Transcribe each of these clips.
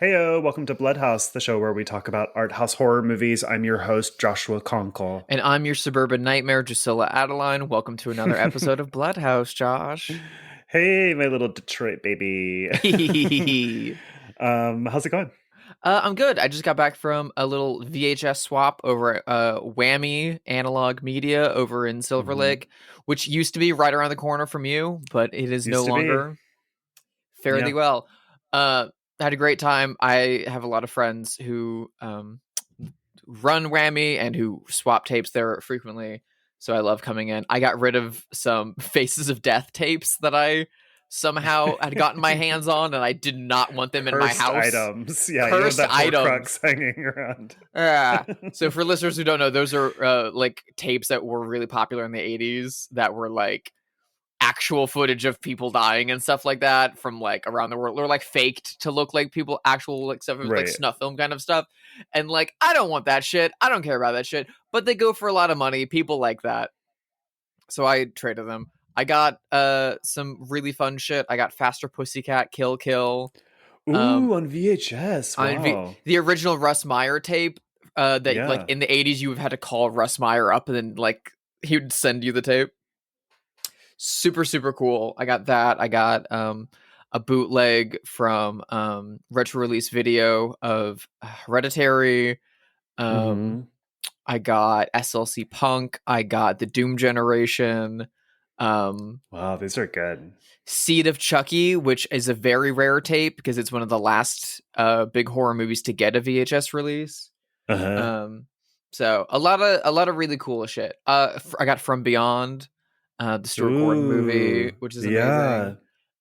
Heyo, welcome to Bloodhaus, the show where we talk about art house horror movies. I'm your host, Joshua Conkel. And I'm your suburban nightmare, Drusilla Adeline. Welcome to another episode of Bloodhaus, Josh. Hey, my little Detroit baby. How's it going? I'm good. I just got back from a little VHS swap over at Whammy Analog Media over in Silver Lake, which used to be right around the corner from you, but it is no longer. Fare thee well. Had a great time. I have a lot of friends who run Whammy and who swap tapes there frequently, so I love coming in. I got rid of some Faces of Death tapes that I somehow had gotten my hands on, and I did not want them in my house. Items. Yeah, cursed you have that items crux hanging around. So for listeners who don't know, those are like tapes that were really popular in the 80s that were like actual footage of people dying and stuff like that from like around the world, or like faked to look like people, actual like stuff, like snuff film kind of stuff. And like, I don't want that shit. I don't care about that shit, but they go for a lot of money. People like that. So I traded them. I got some really fun shit. I got Faster Pussycat, Kill Kill. Ooh, on VHS. Wow. The original Russ Meyer tape that like in the 80s you would have had to call Russ Meyer up and then like he would send you the tape. Super, super cool. I got that. I got a bootleg from retro release video of Hereditary. I got SLC Punk. I got the Doom Generation. Wow, these are good. Seed of Chucky, which is a very rare tape because it's one of the last big horror movies to get a VHS release. So a lot of really cool shit. I got From Beyond. The Stuart Gordon movie, which is amazing.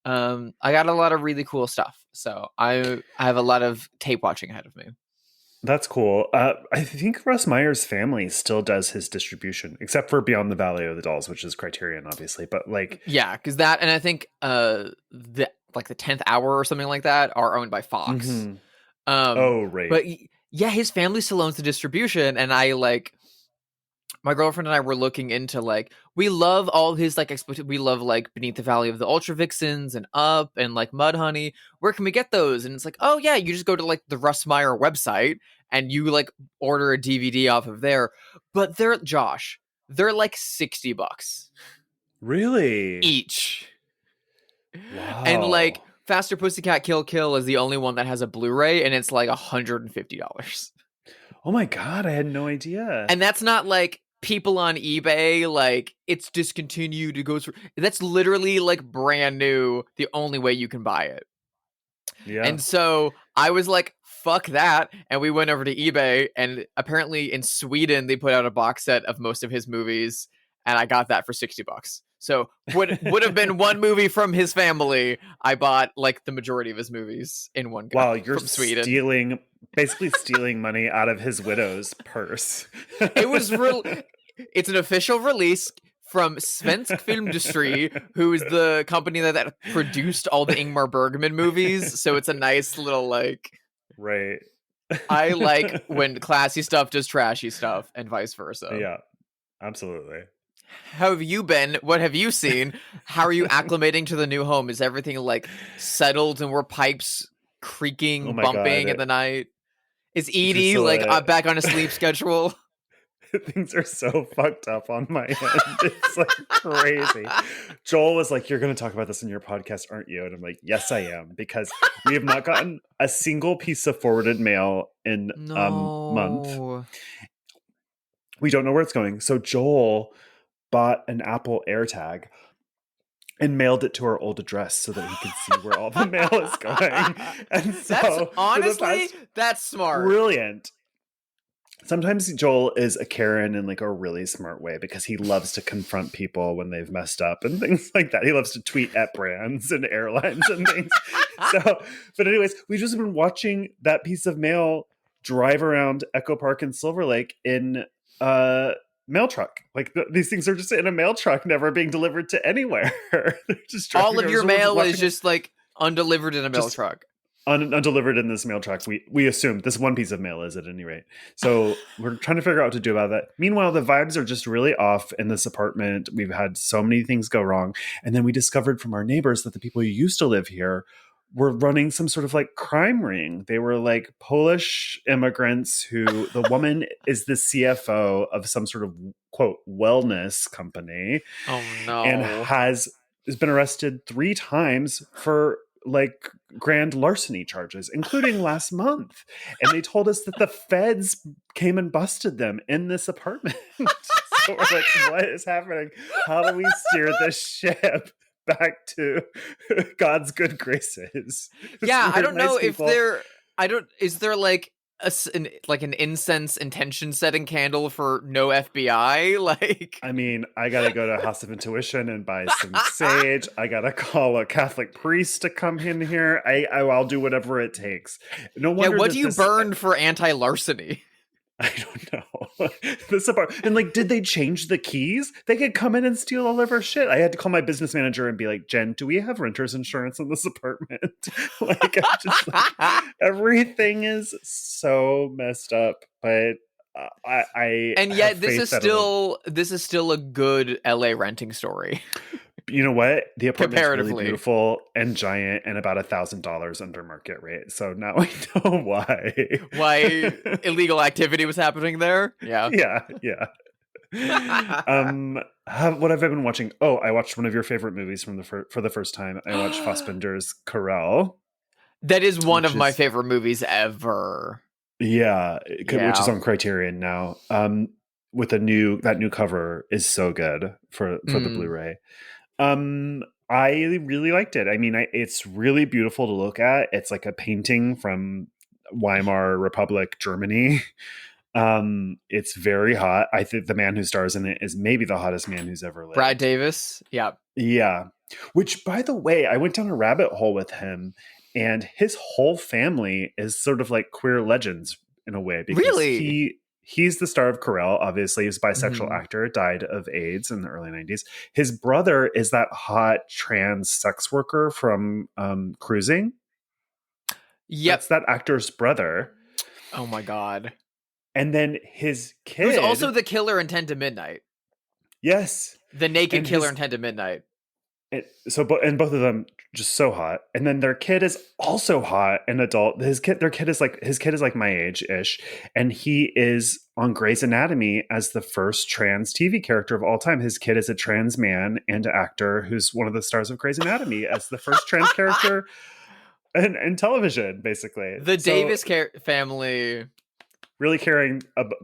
I got a lot of really cool stuff. So I have a lot of tape watching ahead of me. That's cool. I think Russ Meyer's family still does his distribution, except for Beyond the Valley of the Dolls, which is Criterion, obviously. But like, yeah, because that, and I think the 10th Hour or something like that are owned by Fox. Right. But yeah, his family still owns the distribution, and I like. My girlfriend and I were looking into like, we love all his like we love like Beneath the Valley of the Ultra Vixens and Up and like Mudhoney. Where can we get those? And it's like, oh yeah, you just go to like the Russ Meyer website and you like order a DVD off of there. But they're like $60. Really? Each. Wow. And like Faster Pussycat Kill Kill is the only one that has a Blu-ray and it's like $150. Oh my God, I had no idea. And that's not like people on eBay, like it's discontinued, it goes through. That's literally like brand new, the only way you can buy it. Yeah. And so I was like, fuck that. And we went over to eBay, and apparently in Sweden they put out a box set of most of his movies, and I got that for $60. So would have been one movie from his family. I bought like the majority of his movies in one go. Wow, you're from Sweden. basically stealing money out of his widow's purse. It was real. It's an official release from Svensk Filmindustri, who is the company that produced all the Ingmar Bergman movies. So it's a nice little like. Right. I like when classy stuff does trashy stuff, and vice versa. Yeah, absolutely. How have you been? What have you seen? How are you acclimating to the new home? Is everything like settled and were pipes creaking, bumping in the night? Is Edie like back on a sleep schedule? Things are so fucked up on my end. It's like crazy. Joel was like, "You're going to talk about this in your podcast, aren't you?" And I'm like, "Yes, I am," because we have not gotten a single piece of forwarded mail in a month. We don't know where it's going. So Joel bought an Apple AirTag and mailed it to our old address so that he could see where all the mail is going. And so that's honestly, that's smart. Brilliant. Sometimes Joel is a Karen in like a really smart way because he loves to confront people when they've messed up and things like that. He loves to tweet at brands and airlines and things. But anyways, we've just been watching that piece of mail drive around Echo Park in Silver Lake in mail truck. Like these things are just in a mail truck, never being delivered to anywhere. Just all of your mail is just like undelivered in a mail truck. Undelivered in this mail truck. We assume this one piece of mail is at any rate. So we're trying to figure out what to do about that. Meanwhile, the vibes are just really off in this apartment. We've had so many things go wrong. And then we discovered from our neighbors that the people who used to live here were running some sort of like crime ring. They were like Polish immigrants who the woman is the CFO of some sort of quote wellness company. Oh And no. has been arrested 3 times for like grand larceny charges, including last month. And they told us that the feds came and busted them in this apartment. So we're like, what is happening? How do we steer this ship back to God's good graces? Yeah, I don't nice know if people. is there like an incense intention setting candle for no FBI? Like, I mean, I gotta go to House of Intuition and buy some sage. I gotta call a Catholic priest to come in here. I'll do whatever it takes. No wonder. yeah, what do you burn for anti-larceny? I don't know. This apartment, and like, did they change the keys? They could come in and steal all of our shit. I had to call my business manager and be like, Jen, do we have renter's insurance in this apartment? Like, I'm just like, everything is so messed up. But I and yet this is still a good LA renting story. You know what? The apartment's Comparatively. really beautiful and giant and about $1,000 under market rate. So now I know why. Why illegal activity was happening there? Yeah. Yeah. What have I been watching? Oh, I watched one of your favorite movies for the first time. I watched Fassbinder's Querelle. That is one of my favorite movies ever. Yeah, which is on Criterion now. With that new cover is so good for the Blu-ray. I really liked it. I mean, it's really beautiful to look at. It's like a painting from Weimar Republic, Germany. It's very hot. I think the man who stars in it is maybe the hottest man who's ever lived. Brad Davis. Yeah. Yeah. Which, by the way, I went down a rabbit hole with him, and his whole family is sort of like queer legends in a way. Because really? He's the star of Querelle, obviously. He's a bisexual actor, died of AIDS in the early 90s. His brother is that hot trans sex worker from Cruising. Yep. That's that actor's brother. Oh my God. And then his kid... Who's also the killer in 10 to Midnight. Yes. The naked killer in 10 to Midnight. And both of them just so hot. And then their kid is also hot, an adult. His kid is like my age-ish. And he is on Grey's Anatomy as the first trans TV character of all time. His kid is a trans man and actor who's one of the stars of Grey's Anatomy as the first trans character in television, basically. The Davis family... really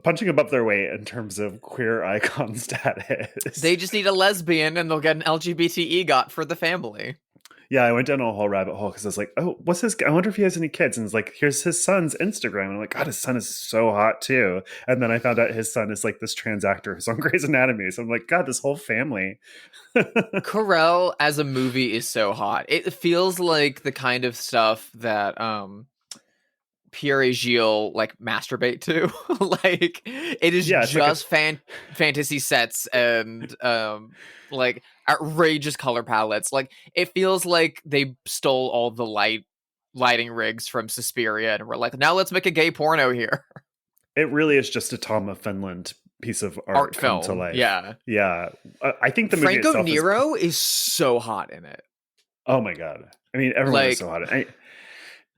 punching above their weight in terms of queer icon status. They just need a lesbian and they'll get an LGBT EGOT for the family. Yeah, I went down a whole rabbit hole because I was like, oh, I wonder if he has any kids. And it's like, here's his son's Instagram. And I'm like, God, his son is so hot too. And then I found out his son is like this trans actor who's on Grey's Anatomy. So I'm like, God, this whole family. Querelle as a movie is so hot. It feels like the kind of stuff that Pierre et Gilles like masturbate to. Like, it is just fantasy sets and like outrageous color palettes. Like, it feels like they stole all the lighting rigs from Suspiria and we're like, now let's make a gay porno here. It really is just a Tom of Finland piece of art film to life. Yeah. I think the movie Franco itself Nero is so hot in it. Oh my God. I mean, everyone is so hot.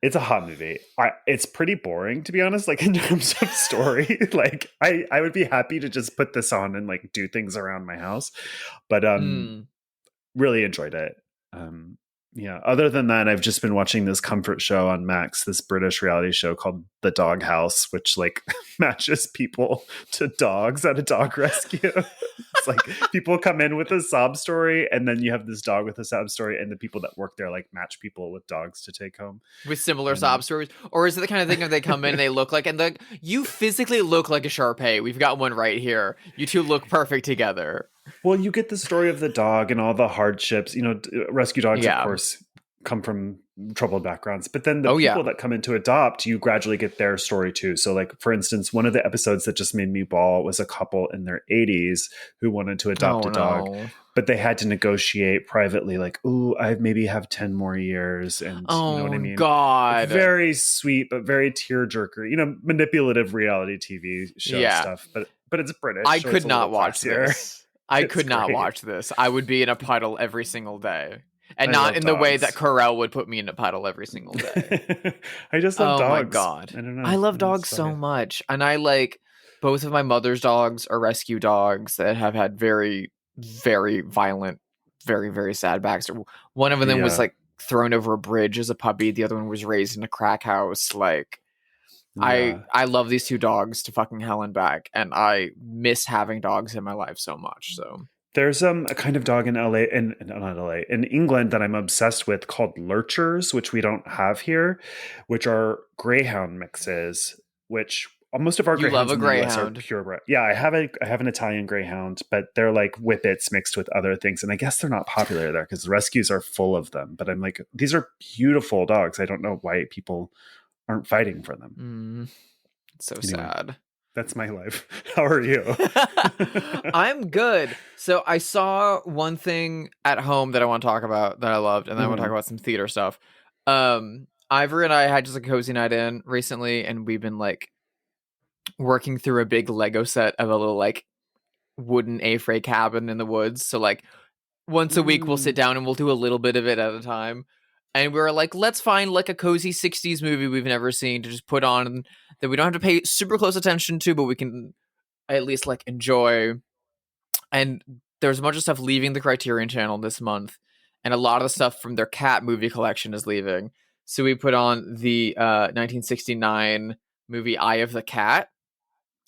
It's a hot movie. It's pretty boring, to be honest, like in terms of story. Like, I would be happy to just put this on and like do things around my house. But really enjoyed it. Yeah. Other than that, I've just been watching this comfort show on Max, this British reality show called The Dog House, which like matches people to dogs at a dog rescue. It's like people come in with a sob story, and then you have this dog with a sob story, and the people that work there like match people with dogs to take home with similar sob stories. Or is it the kind of thing that they come in and they look like, and like, you physically look like a Shar-Pei. We've got one right here. You two look perfect together. Well, you get the story of the dog and all the hardships. You know, rescue dogs, of course, come from troubled backgrounds. But then the people that come in to adopt, you gradually get their story too. So, like, for instance, one of the episodes that just made me bawl was a couple in their 80s who wanted to adopt a dog. But they had to negotiate privately, like, ooh, I maybe have 10 more years. And you know what I mean? God. Very sweet, but very tearjerker, you know, manipulative reality TV show stuff. But it's British. I could not watch this. I could not watch this. I would be in a puddle every single day. And I not love in the way that dogs. Querelle would put me in a puddle every single day. I just love Oh my dogs. god. I don't know. I love That's dogs so funny. much. And I like both of my mother's dogs are rescue dogs that have had very, very violent, very, very sad backstory. One of them was Yeah. like thrown over a bridge as a puppy. The other one was raised in a crack house. Like Yeah. I love these two dogs to fucking hell and back, and I miss having dogs in my life so much. So There's a kind of dog in LA, in not LA, in England that I'm obsessed with called lurchers, which we don't have here, which are greyhound mixes, which most of our you love greyhounds a in the US are greyhound. purebred. Yeah, I have an Italian greyhound, but they're like whippets mixed with other things. And I guess they're not popular there because the rescues are full of them. But I'm like, these are beautiful dogs. I don't know why people aren't fighting for them. It's so Anyway, sad. that's my life. How are you? I'm good. So I saw one thing at home that I want to talk about that I loved, and then I want to talk about some theater stuff. Ivor and I had just a cozy night in recently, and we've been like working through a big Lego set of a little like wooden A-frame cabin in the woods. So like once a week we'll sit down and we'll do a little bit of it at a time. And we were like, let's find like a cozy 60s movie we've never seen to just put on that we don't have to pay super close attention to, but we can at least like enjoy. And there's a bunch of stuff leaving the Criterion Channel this month, and a lot of the stuff from their cat movie collection is leaving. So we put on the 1969 movie Eye of the Cat.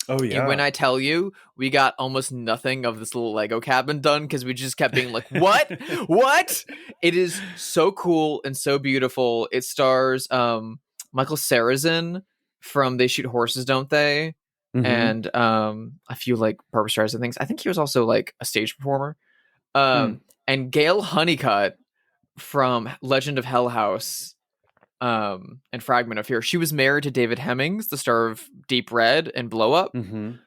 Oh yeah. And when I tell you, we got almost nothing of this little Lego cabin done because we just kept being like, what? What? It is so cool and so beautiful. It stars Michael Sarrazin from They Shoot Horses, Don't They? Mm-hmm. And a few like Barbra Streisand things. I think he was also like a stage performer. And Gail Honeycutt from Legend of Hell House and Fragment of Fear. She was married to David Hemmings, the star of Deep Red and Blow Up.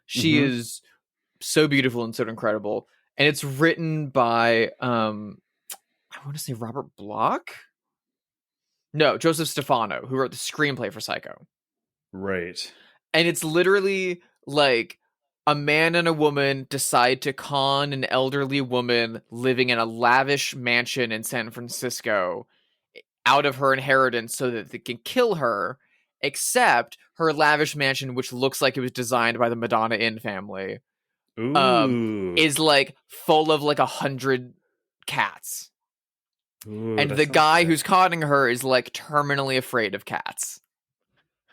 She is so beautiful and so incredible. And it's written by I want to say Robert Bloch? No, Joseph Stefano, who wrote the screenplay for Psycho. Right. And it's literally like a man and a woman decide to con an elderly woman living in a lavish mansion in San Francisco out of her inheritance so that they can kill her, except her lavish mansion, which looks like it was designed by the Madonna Inn family, is like full of like 100 cats. And the guy who's conning her is like terminally afraid of cats.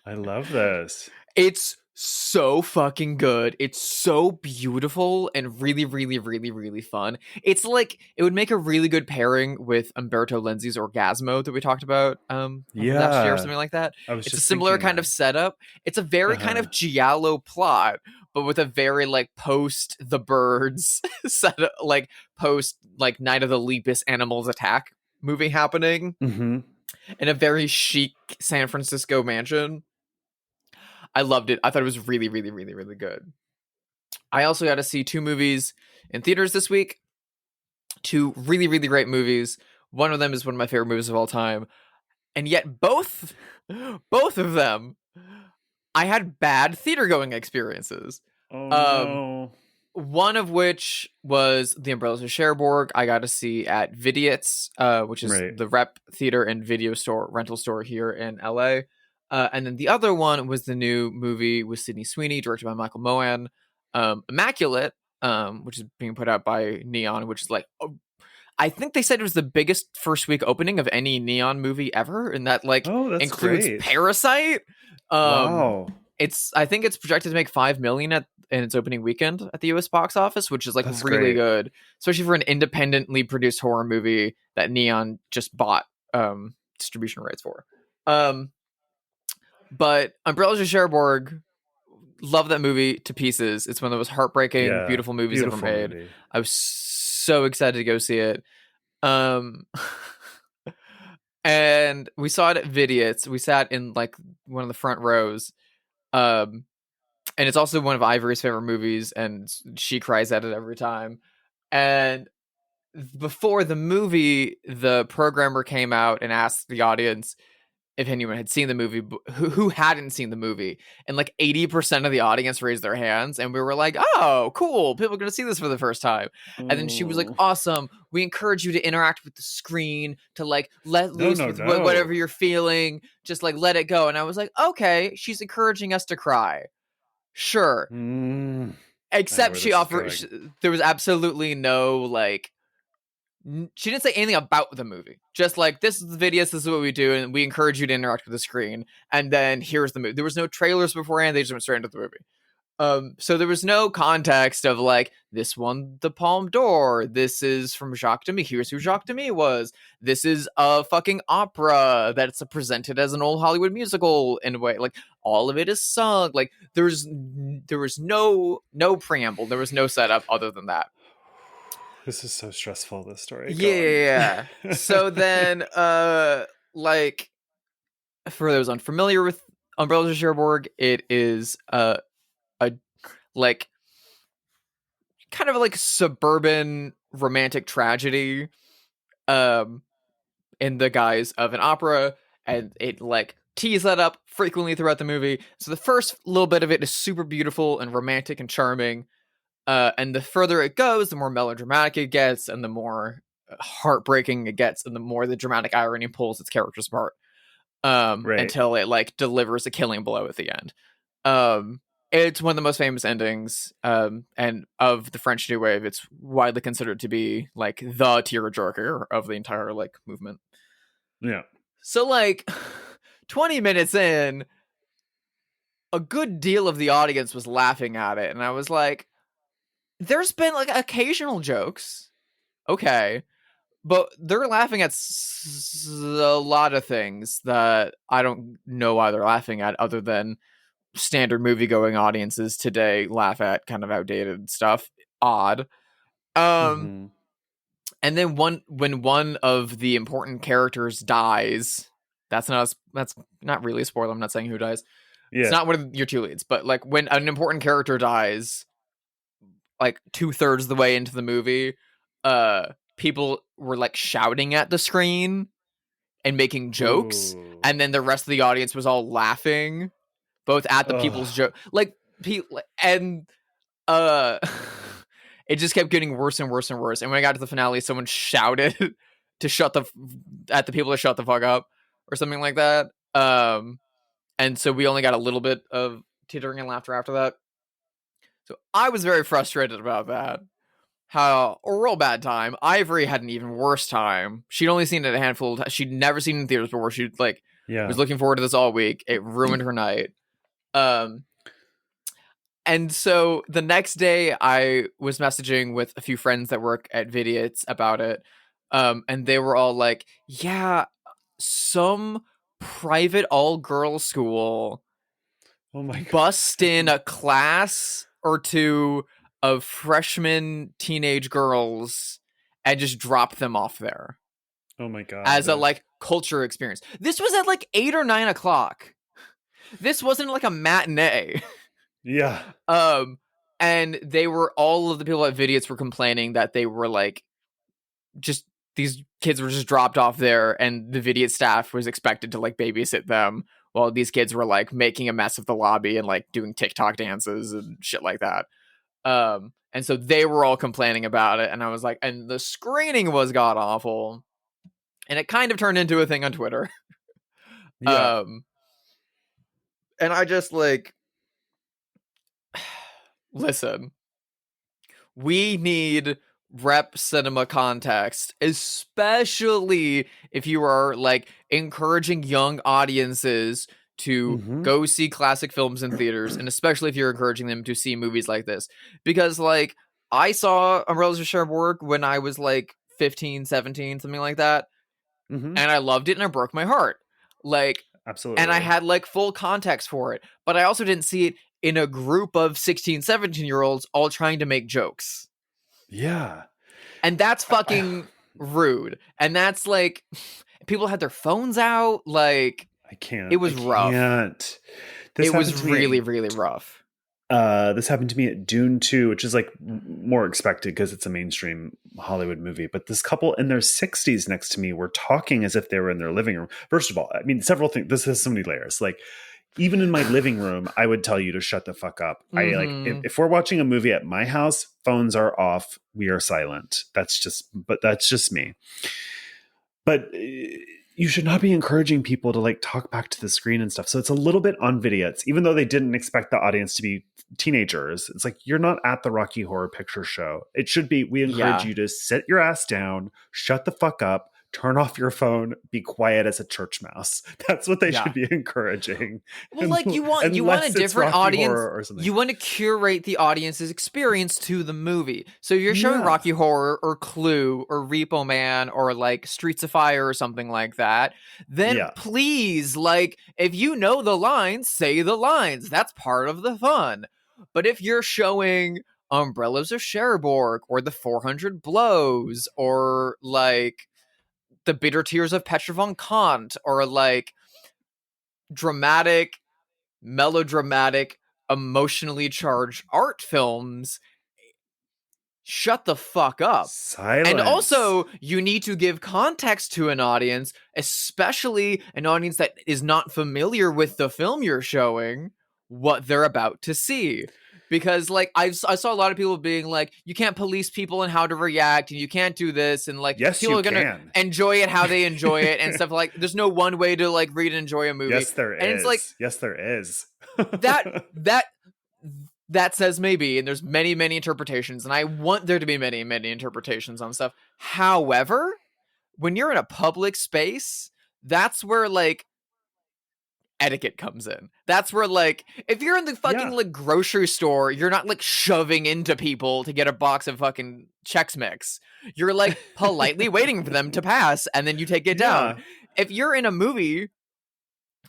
I love this. It's so fucking good. It's so beautiful and really, really, really, really fun. It's like it would make a really good pairing with Umberto Lenzi's Orgasmo that we talked about last year or something like that. It's a similar kind of setup. It's a very kind of giallo plot, but with a very like post the birds setup, like post like Night of the Lepus Animals Attack movie happening in a very chic San Francisco mansion. I loved it. I thought it was really, really, really, really good. I also got to see 2 movies in theaters this week. 2 really, really great movies. One of them is one of my favorite movies of all time. And yet both of them, I had bad theater going experiences. Oh, no. One of which was The Umbrellas of Cherbourg. I got to see at Vidiot's, which is the rep theater and video store, rental store here in LA. And then the other one was the new movie with Sydney Sweeney, directed by Michael Mohan, Immaculate, which is being put out by Neon, which is like, I think they said it was the biggest first week opening of any Neon movie ever, and that like includes great. Parasite. Wow. I think it's projected to make $5 million in its opening weekend at the US box office, which is like that's really good, especially for an independently produced horror movie that Neon just bought distribution rights for. But Umbrellas of Cherbourg, love that movie to pieces. It's one of the most heartbreaking, beautiful movies ever made. Movie. I was so excited to go see it. And we saw it at Vidiot's. We sat in like one of the front rows. And it's also one of Ivory's favorite movies, and she cries at it every time. And before the movie, the programmer came out and asked the audience if anyone had seen the movie, who hadn't seen the movie, and like 80% of the audience raised their hands, and we were like, oh, cool, people are going to see this for the first time. And then she was like, awesome, we encourage you to interact with the screen, to like let loose with whatever you're feeling, just like let it go. And I was like, okay, she's encouraging us to cry. Sure. Except she offered, there was absolutely no like, she didn't say anything about the movie. Just like, this is the video, this is what we do, and we encourage you to interact with the screen. And then here's the movie. There was no trailers beforehand. They just went straight into the movie. So there was no context of like, this won the Palme d'Or. This is from Jacques Demy. Here's who Jacques Demy was. This is a fucking opera that's presented as an old Hollywood musical in a way. Like, all of it is sung. Like, there was no preamble. There was no setup other than that. This is so stressful, this story. Yeah. So then, like, for those unfamiliar with Umbrellas of Cherbourg, it is a like kind of like suburban romantic tragedy, in the guise of an opera, and it like tease that up frequently throughout the movie. So the first little bit of it is super beautiful and romantic and charming. And the further it goes, the more melodramatic it gets, and the more heartbreaking it gets, and the more the dramatic irony pulls its characters apart. Until it like delivers a killing blow at the end. It's one of the most famous endings, and of the French New Wave. It's widely considered to be like the tearjerker of the entire like movement. Yeah. So like 20 minutes in, a good deal of the audience was laughing at it, and I was like, there's been like occasional jokes, okay, but they're laughing at a lot of things that I don't know why they're laughing at, other than standard movie-going audiences today laugh at kind of outdated stuff. Odd. And then when one of the important characters dies, that's not really a spoiler. I'm not saying who dies. Yeah. It's not one of your two leads, but like when an important character dies, like 2/3 of the way into the movie, people were like shouting at the screen and making jokes. Ooh. And then the rest of the audience was all laughing, both at the people's joke, like and it just kept getting worse and worse and worse. And when I got to the finale, someone shouted at the people to shut the fuck up or something like that. And so we only got a little bit of tittering and laughter after that. So I was very frustrated about that. How a real bad time. Ivory had an even worse time. She'd only seen it a handful of times. She'd never seen it in theaters before. She like was looking forward to this all week. It ruined her night. And so the next day I was messaging with a few friends that work at Vidiots about it. And they were all like, yeah, some private all-girls school bust in a class or two of freshman teenage girls and just drop them off there. Oh my God. As a like culture experience. This was at like 8 or 9 o'clock. This wasn't like a matinee. Yeah. And they were, all of the people at Vidiots were complaining that they were like, just these kids were just dropped off there, and the Vidiot staff was expected to like babysit them while these kids were like making a mess of the lobby and like doing TikTok dances and shit like that. And so they were all complaining about it, and I was like, and the screening was god awful, and it kind of turned into a thing on Twitter. Yeah. And I just like, listen, we need rep cinema context, especially if you are like encouraging young audiences to go see classic films in theaters, and especially if you're encouraging them to see movies like this. Because like, I saw Umbrellas of Cherbourg when I was like 15, 17, something like that. And I loved it, and it broke my heart. Like, absolutely. And I had like full context for it, but I also didn't see it in a group of 16, 17-year-olds all trying to make jokes. Yeah. And that's fucking rude. And that's like, people had their phones out. Like, I can't. It was rough. Can't. It was really, really rough. This happened to me at Dune 2, which is like more expected because it's a mainstream Hollywood movie. But this couple in their 60s next to me were talking as if they were in their living room. First of all, I mean, several things. This has so many layers. Like, even in my living room, I would tell you to shut the fuck up. I like if we're watching a movie at my house, phones are off. We are silent. That's just me. But you should not be encouraging people to like talk back to the screen and stuff. So it's a little bit on vidiots, even though they didn't expect the audience to be teenagers. It's like, you're not at the Rocky Horror Picture Show. It should be, we encourage you to sit your ass down, shut the fuck up, turn off your phone, be quiet as a church mouse. That's what they should be encouraging. Well, like you want a different audience. You want to curate the audience's experience to the movie. So if you're showing Rocky Horror or Clue or Repo Man or like Streets of Fire or something like that, then please, like, if you know the lines, say the lines. That's part of the fun. But if you're showing Umbrellas of Cherbourg or the 400 Blows or like the Bitter Tears of Petra von Kant or like dramatic, melodramatic, emotionally charged art films, shut the fuck up. Silence. And also, you need to give context to an audience, especially an audience that is not familiar with the film you're showing, what they're about to see. Because, like, I saw a lot of people being like, you can't police people and how to react, and you can't do this, and, like, people are going to enjoy it how they enjoy it, and stuff like, there's no one way to, like, read and enjoy a movie. Yes, there is. And it's like, yes, there is. that says maybe, and there's many, many interpretations, and I want there to be many, many interpretations on stuff. However, when you're in a public space, that's where, like, etiquette comes in. That's where, like, if you're in the fucking like grocery store, you're not like shoving into people to get a box of fucking Chex Mix. You're like politely waiting for them to pass, and then you take it down. If you're in a movie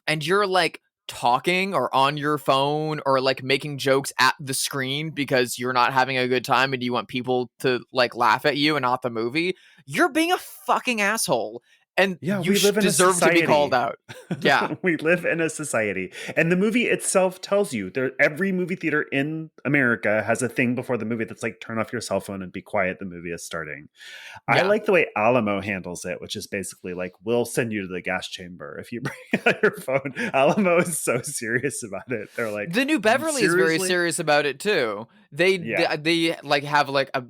and you're like talking or on your phone or like making jokes at the screen because you're not having a good time and you want people to like laugh at you and not the movie, you're being a fucking asshole. And you deserve to be called out. Yeah. We live in a society. And the movie itself tells you, every movie theater in America has a thing before the movie that's like, turn off your cell phone and be quiet, the movie is starting. I like the way Alamo handles it, which is basically like, we'll send you to the gas chamber if you bring out your phone. Alamo is so serious about it. They're like, the New Beverly is very serious about it too. They like have like a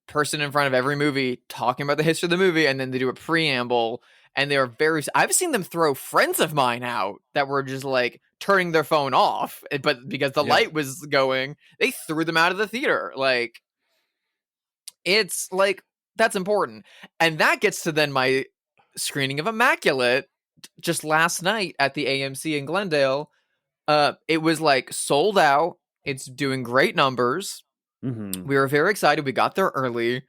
person in front of every movie talking about the history of the movie, and then they do a preamble. And they are I've seen them throw friends of mine out that were just like turning their phone off, but because the light was going, they threw them out of the theater. Like, it's like, that's important. And that gets to then my screening of Immaculate just last night at the AMC in Glendale. It was like sold out. It's doing great numbers. Mm-hmm. We were very excited. We got there early.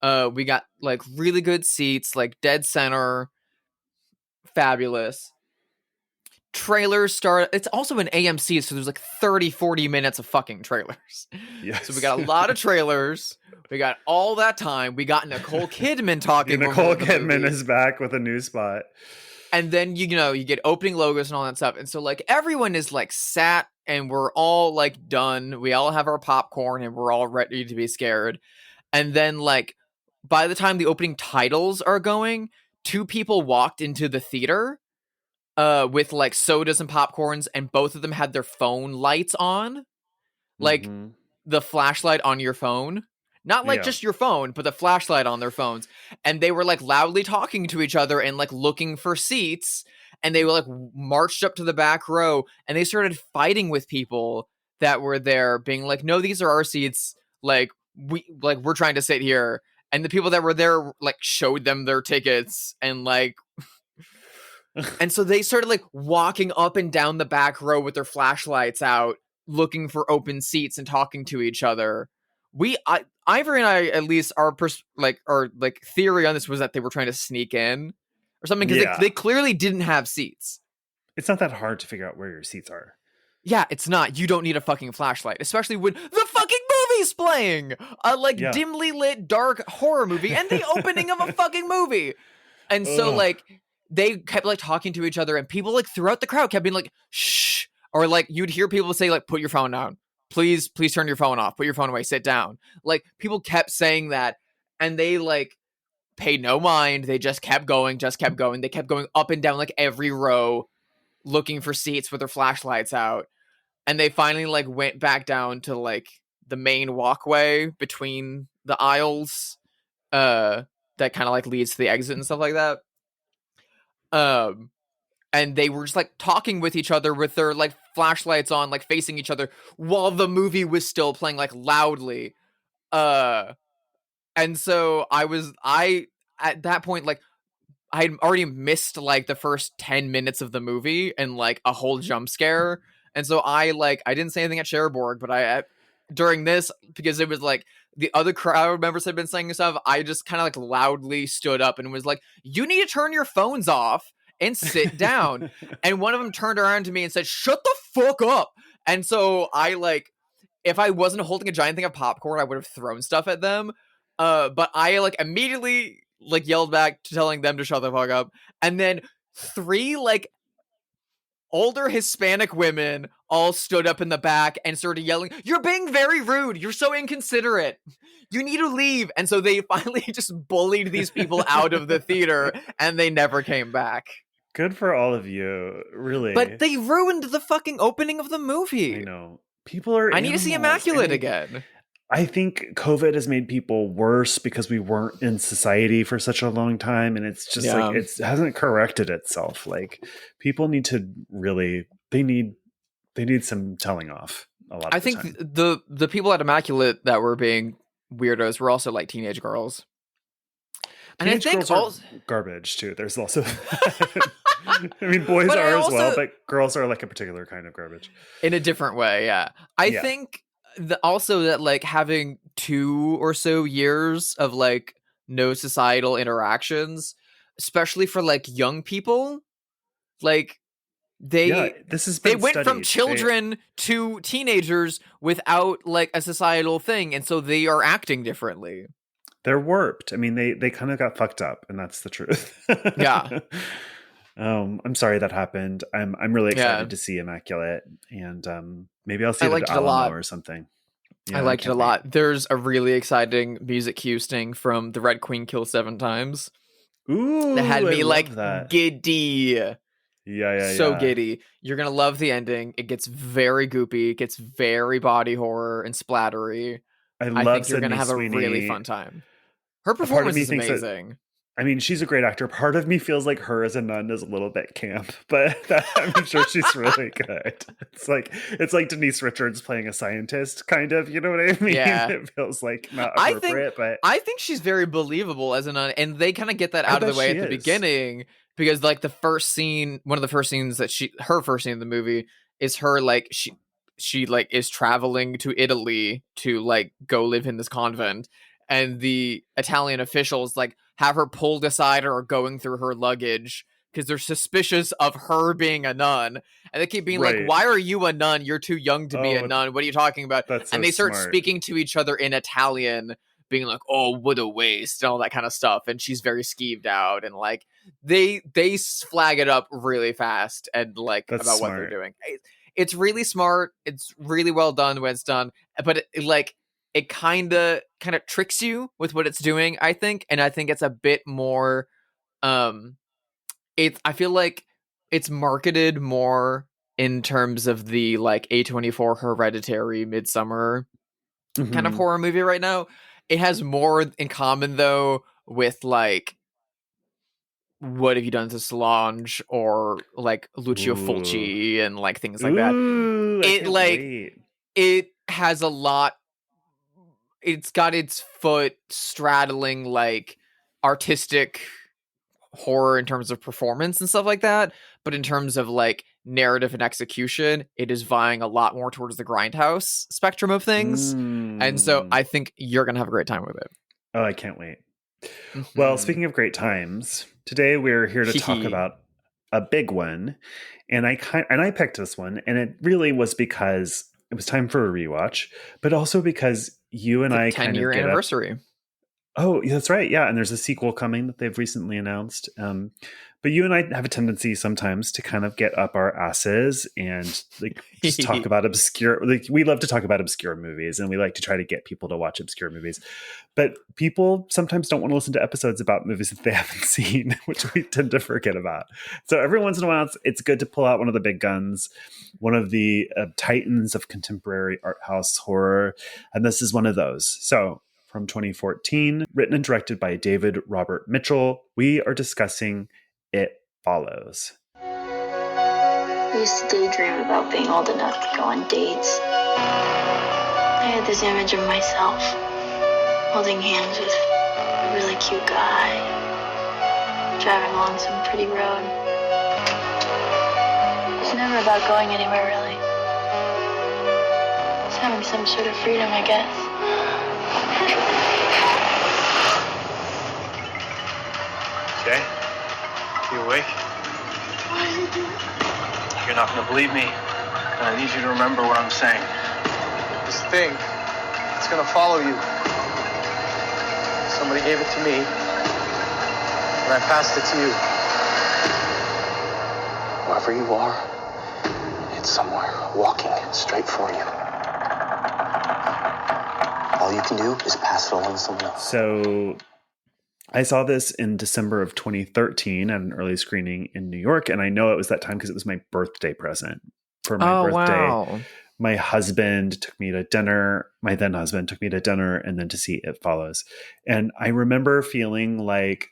We got like really good seats, like dead center. Fabulous. Trailers start. It's also an AMC, so there's like 30-40 minutes of fucking trailers. Yes. So we got a lot of trailers. We got all that time. We got Nicole Kidman talking. Nicole Kidman is back with a new spot. And then, you get opening logos and all that stuff. And so like everyone is like sat and we're all like done. We all have our popcorn and we're all ready to be scared. And then like by the time the opening titles are going, 2 people walked into the theater with like sodas and popcorns, and both of them had their phone lights on, like the flashlight on your phone, not like just your phone, but the flashlight on their phones. And they were like loudly talking to each other and like looking for seats, and they were like marched up to the back row, and they started fighting with people that were there, being like, no, these are our seats, like we're trying to sit here. And the people that were there, like, showed them their tickets and, like... and so they started, like, walking up and down the back row with their flashlights out, looking for open seats and talking to each other. Ivory and I, at least, our theory on this was that they were trying to sneak in or something, because they clearly didn't have seats. It's not that hard to figure out where your seats are. Yeah, it's not. You don't need a fucking flashlight, especially when the fucking movie's playing. A dimly lit, dark horror movie and the opening of a fucking movie. And so like they kept like talking to each other, and people like throughout the crowd kept being like, shh, or like you'd hear people say like, put your phone down. please turn your phone off, put your phone away, sit down. Like, people kept saying that, and they like paid no mind. They just kept going. They kept going up and down like every row, looking for seats with their flashlights out. And they finally like went back down to like the main walkway between the aisles, that kind of like leads to the exit and stuff like that. And they were just like talking with each other with their like flashlights on, like facing each other while the movie was still playing like loudly. And so I at that point, like, I had already missed like the first 10 minutes of the movie and like a whole jump scare. And so I didn't say anything at Cherbourg, but during this, because it was like the other crowd members had been saying stuff, I just kind of like loudly stood up and was like, you need to turn your phones off and sit down. And one of them turned around to me and said, shut the fuck up. And so I like, if I wasn't holding a giant thing of popcorn, I would have thrown stuff at them. But I like immediately like yelled back to telling them to shut the fuck up. And then 3 like older Hispanic women all stood up in the back and started yelling, you're being very rude. You're so inconsiderate. You need to leave. And so they finally just bullied these people out of the theater, and they never came back. Good for all of you, really. But they ruined the fucking opening of the movie. I know. People are I need to see Immaculate again. I think COVID has made people worse because we weren't in society for such a long time, and it's just like it hasn't corrected itself. Like, people need to really they need some telling off a lot of the time. the people at Immaculate that were being weirdos were also like teenage girls. And I think girls are garbage too. There's also I mean, boys are as well, but girls are like a particular kind of garbage. In a different way, yeah. I think also that like having 2 or so years of like no societal interactions, especially for like young people, like they went from children to teenagers without like a societal thing, and so they are acting differently. They're warped. I mean, they kind of got fucked up, and that's the truth. Yeah. I'm sorry that happened. I'm really excited to see Immaculate, and maybe I'll see it at Alamo or something. Yeah, I liked it a lot. There's a really exciting music cue sting from The Red Queen Kills 7 Times. Ooh, that had me like giddy. So giddy. You're gonna love the ending. It gets very goopy. It gets very body horror and splattery. I think you're gonna have a really fun time. Her performance is amazing. I mean, she's a great actor. Part of me feels like her as a nun is a little bit camp, but I'm sure she's really good. It's like Denise Richards playing a scientist, kind of. You know what I mean? Yeah. It feels like not appropriate, but I think she's very believable as a nun, and they kind of get that out of the way at the beginning, because like the first scene, one of the first scenes that her first scene in the movie is her like she like is traveling to Italy to like go live in this convent, and the Italian officials like have her pulled aside or are going through her luggage because they're suspicious of her being a nun, and they keep being like, why are you a nun? You're too young to be a nun. What are you talking about? And they start speaking to each other in Italian, being like, oh, what a waste, and all that kind of stuff. And she's very skeeved out, and like they flag it up really fast and like about what they're doing. It's really smart. It's really well done when it's done, but it kind of tricks you with what it's doing, I think. And I think it's a bit more, I feel like it's marketed more in terms of the like A24 Hereditary Midsummer kind of horror movie right now. It has more in common though with like What Have You Done to Solange or like Lucio Fulci and like things like that. It has a lot. It's got its foot straddling like artistic horror in terms of performance and stuff like that, but in terms of like narrative and execution, it is vying a lot more towards the grindhouse spectrum of things. And so I think you're gonna have a great time with it. Oh, I can't wait. Well, speaking of great times, today we're here to talk about a big one, and I picked this one, and it really was because it was time for a rewatch, but also because you and I 10-year anniversary. Oh, yeah, that's right. Yeah, and there's a sequel coming that they've recently announced. But you and I have a tendency sometimes to kind of get up our asses and like just talk about obscure. Like we love to talk about obscure movies, and we like to try to get people to watch obscure movies. But people sometimes don't want to listen to episodes about movies that they haven't seen, which we tend to forget about. So every once in a while, it's good to pull out one of the big guns, one of the titans of contemporary art house horror, and this is one of those. So from 2014, written and directed by David Robert Mitchell, we are discussing It Follows. I used to daydream about being old enough to go on dates. I had this image of myself holding hands with a really cute guy, driving along some pretty road. It's never about going anywhere, really. It's having some sort of freedom, I guess. Okay? You awake? You're not gonna believe me, and I need you to remember what I'm saying. This thing, it's gonna follow you. Somebody gave it to me, and I passed it to you. Wherever you are, it's somewhere, walking straight for you. All you can do is pass it along to someone else. So I saw this in December of 2013 at an early screening in New York. And I know it was that time because it was my birthday present. For my birthday, wow. My husband took me to dinner. My then husband took me to dinner and then to see It Follows. And I remember feeling like,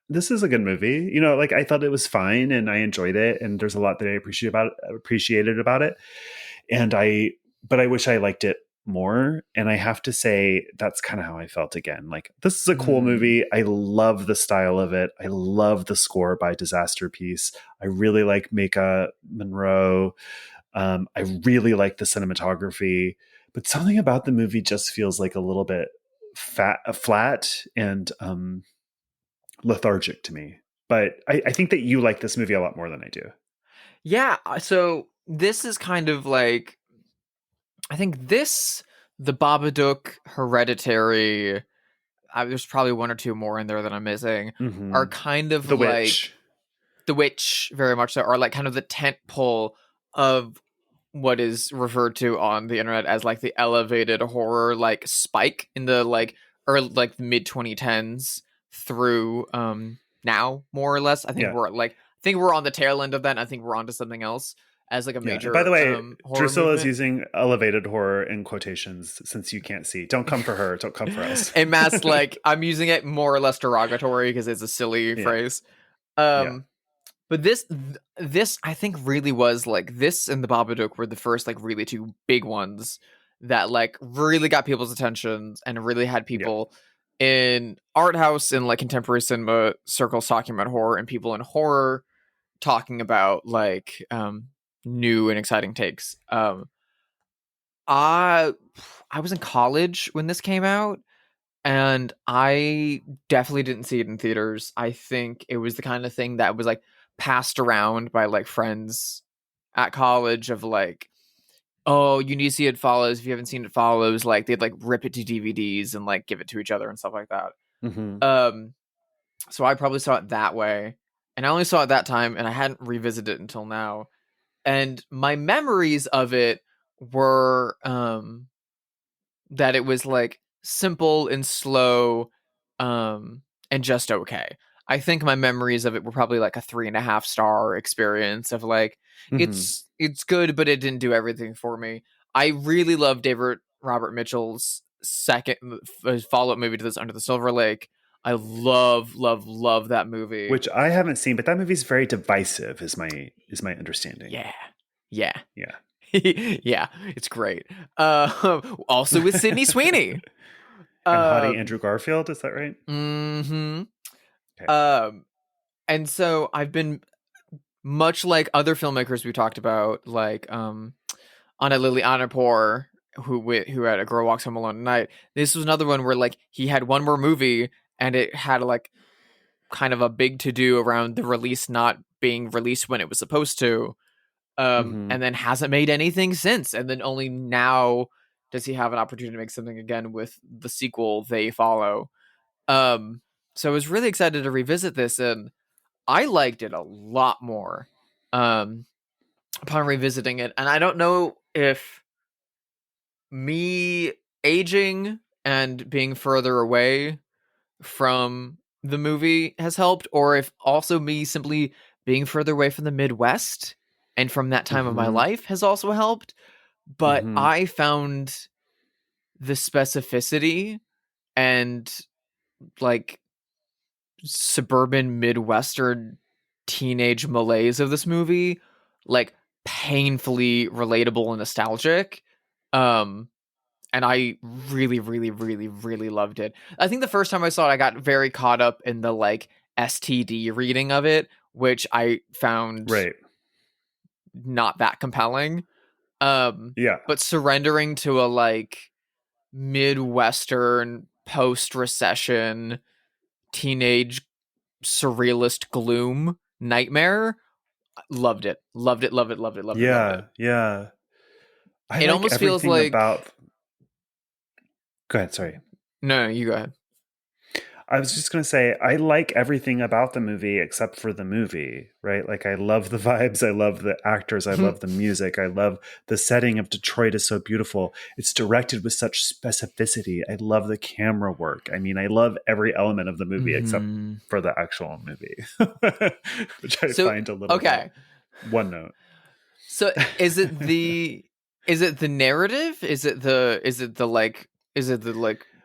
this is a good movie. You know, like I thought it was fine and I enjoyed it. And there's a lot that I appreciated about it. But I wish I liked it more. And I have to say, that's kind of how I felt again. Like, this is a cool movie. I love the style of it. I love the score by Disaster Piece. I really like Micah Monroe. I really like the cinematography, but something about the movie just feels like a little bit flat and lethargic to me. But I think that you like this movie a lot more than I do. Yeah. So this is kind of like, I think the Babadook, Hereditary, there's probably one or two more in there that I'm missing, are kind of The like Witch. The Witch, very much so, are like kind of the tent pole of what is referred to on the internet as like the elevated horror like spike in the like early like mid 2010s through now, more or less. I think we're on the tail end of that, and I think we're on to something else as like a major. By the way, Drusilla is movement. using elevated horror in quotations since you can't see. Don't come for her. Don't come for us. And Matt's like, I'm using it more or less derogatory because it's a silly phrase. But this I think really was like, this and the Babadook were the first like really two big ones that like really got people's attention and really had people in art house and like contemporary cinema circles talking about horror, and people in horror talking about like new and exciting takes. I was in college when this came out, and I definitely didn't see it in theaters. I think it was the kind of thing that was like passed around by like friends at college of like, oh, you need to see It Follows. If you haven't seen It Follows, like they'd like rip it to DVDs and like give it to each other and stuff like that. So I probably saw it that way, and I only saw it that time, and I hadn't revisited it until now. And my memories of it were that it was like simple and slow and just okay. I think my memories of it were probably like a 3.5 star experience of like, it's good, but it didn't do everything for me. I really love David Robert Mitchell's second follow-up movie to this, Under the Silver Lake. I love that movie, which I haven't seen, but that movie's very divisive, is my understanding. Yeah, it's great. Also with Sydney Sweeney and Hottie Andrew Garfield, is that right? Okay. And so I've been, much like other filmmakers we talked about, like Anna Lilianapour, who had A Girl Walks Home Alone at Night. This was another one where like he had one more movie, and it had like kind of a big to do around the release not being released when it was supposed to, and then hasn't made anything since. And then only now does he have an opportunity to make something again with the sequel They Follow. So I was really excited to revisit this, and I liked it a lot more upon revisiting it. And I don't know if me aging and being further away from the movie has helped, or if also me simply being further away from the Midwest and from that time of my life has also helped. But I found the specificity and like suburban Midwestern teenage malaise of this movie like painfully relatable and nostalgic. And I really, really, really, really loved it. I think the first time I saw it, I got very caught up in the like STD reading of it, which I found not that compelling. But surrendering to a like Midwestern post-recession teenage surrealist gloom nightmare, loved it. Loved it. Loved it. Loved it. Loved it. Loved it. Yeah. It almost feels like Go ahead, sorry. No, you go ahead. I was just going to say, I like everything about the movie except for the movie, right? Like, I love the vibes. I love the actors. I love the music. I love the setting of Detroit is so beautiful. It's directed with such specificity. I love the camera work. I mean, I love every element of the movie except for the actual movie, which I find a little one note. So is it the narrative? Is it the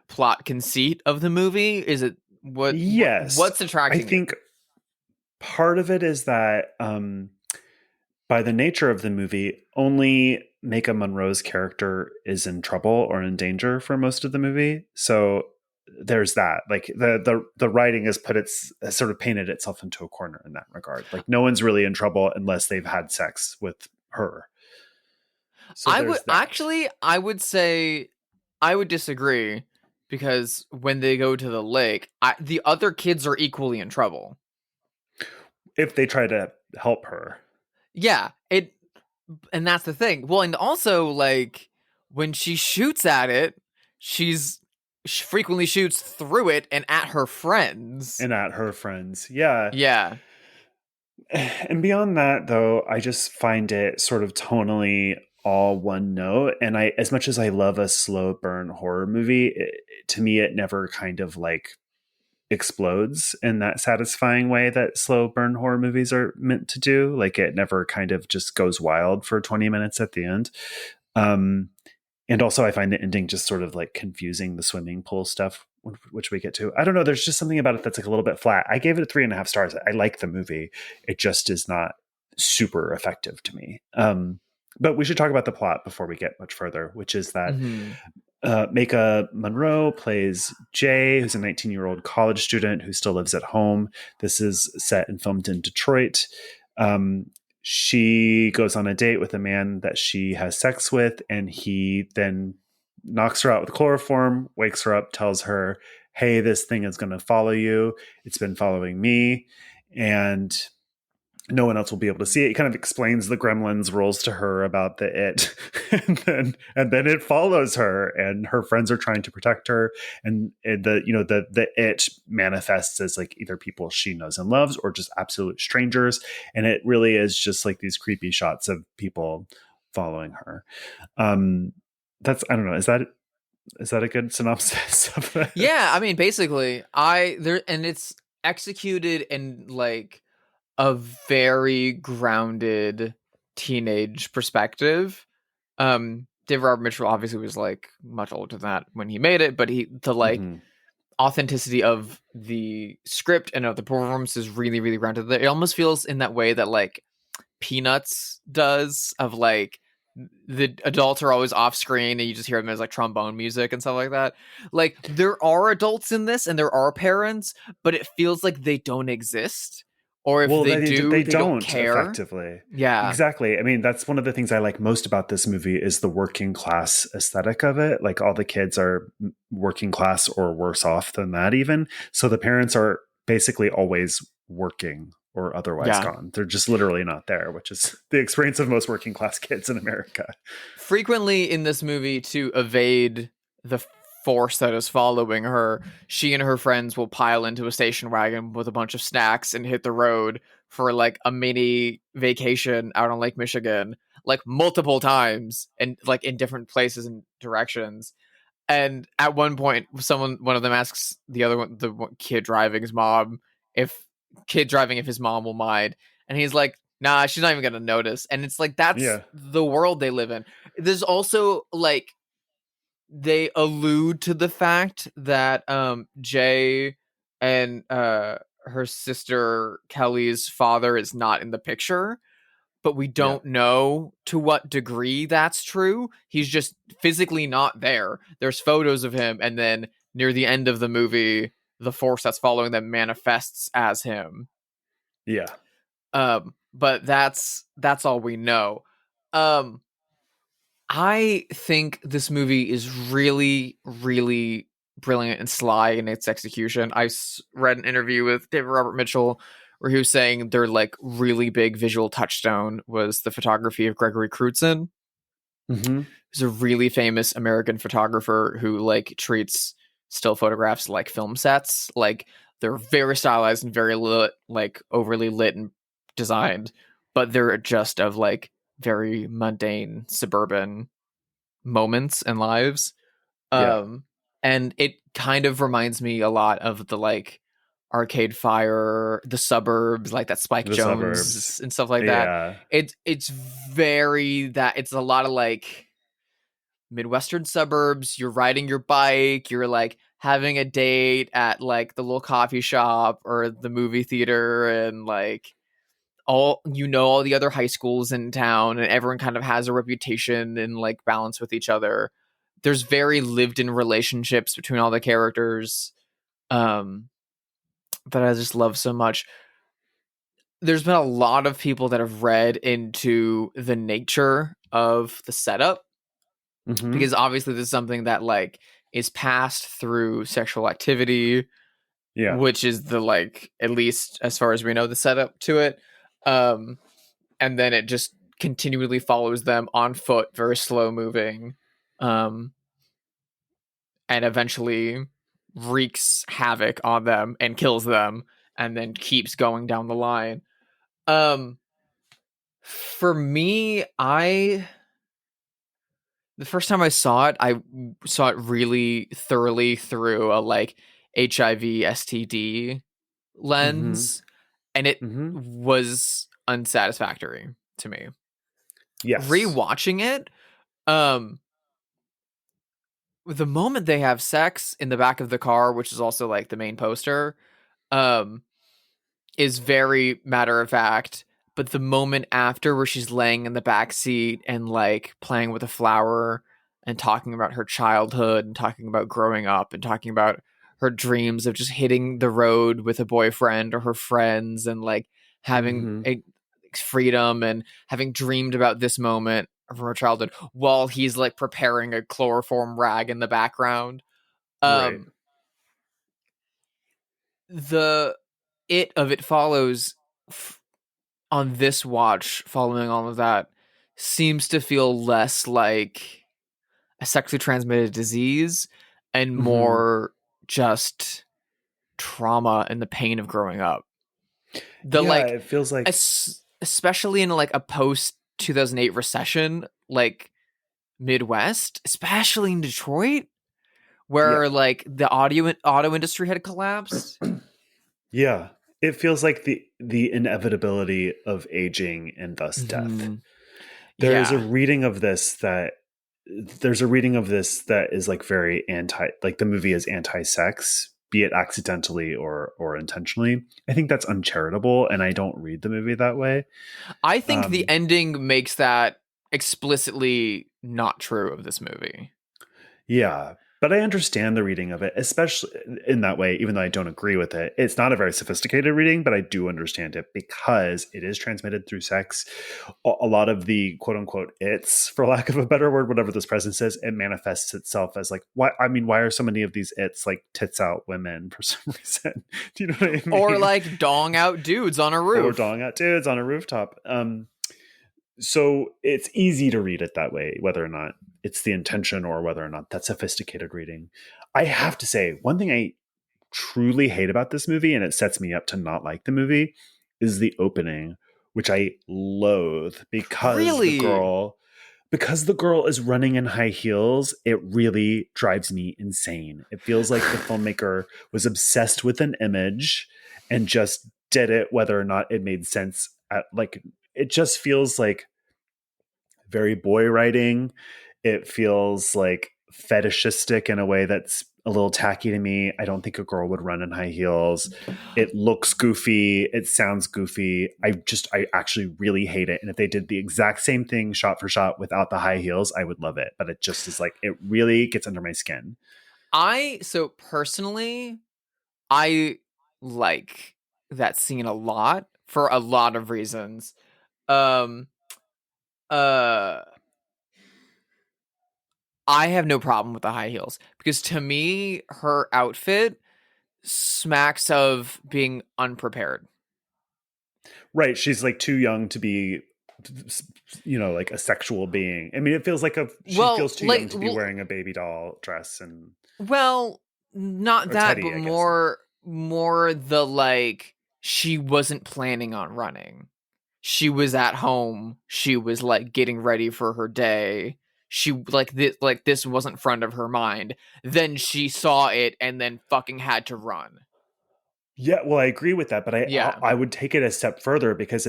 plot conceit of the movie? Is it what? Yes. What's attracting? I think part of it is that by the nature of the movie, only Maika Monroe's character is in trouble or in danger for most of the movie. So there's that. Like the writing has sort of painted itself into a corner in that regard. Like no one's really in trouble unless they've had sex with her. So I would say I would disagree. Because when they go to the lake, the other kids are equally in trouble. If they try to help her. Yeah. And that's the thing. Well, and also, like, when she shoots at it, she frequently shoots through it and at her friends. Yeah. Yeah. And beyond that, though, I just find it sort of tonally all one note. And as much as I love a slow burn horror movie, to me, it never kind of like explodes in that satisfying way that slow burn horror movies are meant to do. Like it never kind of just goes wild for 20 minutes at the end. And also I find the ending just sort of like confusing, the swimming pool stuff, which we get to. I don't know. There's just something about it that's like a little bit flat. I gave it 3.5 stars. I like the movie. It just is not super effective to me. But we should talk about the plot before we get much further, which is that Maika Monroe plays Jay, who's a 19-year-old college student who still lives at home. This is set and filmed in Detroit. She goes on a date with a man that she has sex with, and he then knocks her out with chloroform, wakes her up, tells her, hey, this thing is going to follow you. It's been following me. And no one else will be able to see it. He kind of explains the gremlins rules to her about the it. and then it follows her, and her friends are trying to protect her. And the it manifests as like either people she knows and loves or just absolute strangers. And it really is just like these creepy shots of people following her. I don't know. Is that a good synopsis of that? Yeah. I mean, basically and it's executed in like a very grounded teenage perspective. David Robert Mitchell obviously was like much older than that when he made it, but authenticity of the script and of the performance is really, really grounded. It almost feels in that way that like Peanuts does, of like the adults are always off screen and you just hear them as like trombone music and stuff like that. Like there are adults in this and there are parents, but it feels like they don't exist. Or if they don't care effectively. Yeah, exactly. I mean, that's one of the things I like most about this movie is the working class aesthetic of it. Like all the kids are working class or worse off than that even. So the parents are basically always working or otherwise Yeah. gone. They're just literally not there, which is the experience of most working class kids in America. Frequently in this movie, to evade the force that is following her, she and her friends will pile into a station wagon with a bunch of snacks and hit the road for like a mini vacation out on Lake Michigan, like multiple times and like in different places and directions. And at one point, one of them asks the other one, kid driving his mom, if his mom will mind, and he's like, "Nah, she's not even gonna notice." And it's like that's Yeah. the world they live in. There's also like they allude to the fact that Jay and her sister Kelly's father is not in the picture, but we don't know to what degree that's true. He's just physically not there. There's photos of him, and then near the end of the movie, the force that's following them manifests as him. Yeah. But that's all we know. I think this movie is really, really brilliant and sly in its execution. I read an interview with David Robert Mitchell where he was saying their like really big visual touchstone was the photography of Gregory Crutzen, who's a really famous American photographer who like treats still photographs like film sets. Like they're very stylized and very lit, like overly lit and designed, but they're just of like very mundane suburban moments and lives. And it kind of reminds me a lot of the like Arcade Fire, The Suburbs, like that Spike Jonze and stuff like that. It's very that it's a lot of like Midwestern suburbs. You're riding your bike, you're like having a date at like the little coffee shop or the movie theater, and like all the other high schools in town, and everyone kind of has a reputation and like balance with each other. There's very lived in relationships between all the characters that I just love so much. There's been a lot of people that have read into the nature of the setup, because obviously this is something that like is passed through sexual activity, which is the like, at least as far as we know, the setup to it. And then it just continually follows them on foot, very slow moving, and eventually wreaks havoc on them and kills them, and then keeps going down the line. For me, the first time I saw it really thoroughly through a like HIV STD lens, and it was unsatisfactory to me. Yes. Rewatching it, the moment they have sex in the back of the car, which is also like the main poster, is very matter of fact. But the moment after, where she's laying in the back seat and like playing with a flower and talking about her childhood and talking about growing up and talking about her dreams of just hitting the road with a boyfriend or her friends and like having a freedom and having dreamed about this moment from her childhood while he's like preparing a chloroform rag in the background. It follows on this watch, following all of that, seems to feel less like a sexually transmitted disease and more just trauma and the pain of growing up. It feels like, especially in like a post 2008 recession, like Midwest, especially in Detroit, where like the auto industry had collapsed. It feels like the inevitability of aging and thus death. There's a reading of this that is like very like the movie is anti-sex, be it accidentally or intentionally. I think that's uncharitable, and I don't read the movie that way. I think the ending makes that explicitly not true of this movie. Yeah, But I understand the reading of it, especially in that way, even though I don't agree with it. It's not a very sophisticated reading, but I do understand it because it is transmitted through sex. A lot of the quote unquote it's, for lack of a better word, whatever this presence is, it manifests itself as like, why are so many of these it's like tits out women for some reason? Do you know what I mean? Or like dong out dudes on a roof. Or dong out dudes on a rooftop. So it's easy to read it that way, whether or not it's the intention or whether or not that's sophisticated reading. I have to say, one thing I truly hate about this movie, and it sets me up to not like the movie, is the opening, which I loathe because the girl is running in high heels. It really drives me insane. It feels like the filmmaker was obsessed with an image and just did it whether or not it made sense. It just feels like very boy writing. It feels like fetishistic in a way that's a little tacky to me. I don't think a girl would run in high heels. It looks goofy. It sounds goofy. I actually really hate it. And if they did the exact same thing shot for shot without the high heels, I would love it. But it just is like, it really gets under my skin. So personally, I like that scene a lot for a lot of reasons. I have no problem with the high heels because to me, her outfit smacks of being unprepared. Right. She's like too young to be, like a sexual being. I mean, it feels like she feels too young to be wearing a baby doll dress and. Well, not that, Teddy, but more the like she wasn't planning on running. She was at home. She was like getting ready for her day. She this wasn't front of her mind. Then she saw it and then fucking had to run. Yeah, well, I agree with that, but I would take it a step further because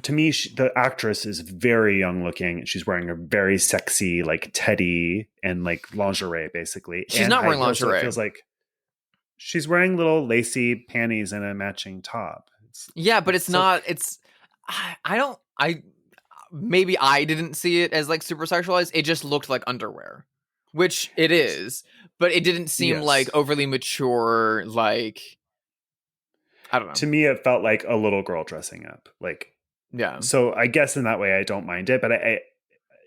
to me, the actress is very young looking. She's wearing a very sexy like teddy and like lingerie, basically. She's not wearing lingerie. So it feels like she's wearing little lacy panties and a matching top. But it's not. It's maybe I didn't see it as like super sexualized. It just looked like underwear, which it is, but it didn't seem like overly mature. Like, I don't know. To me, it felt like a little girl dressing up. Like, yeah. So I guess in that way, I don't mind it, but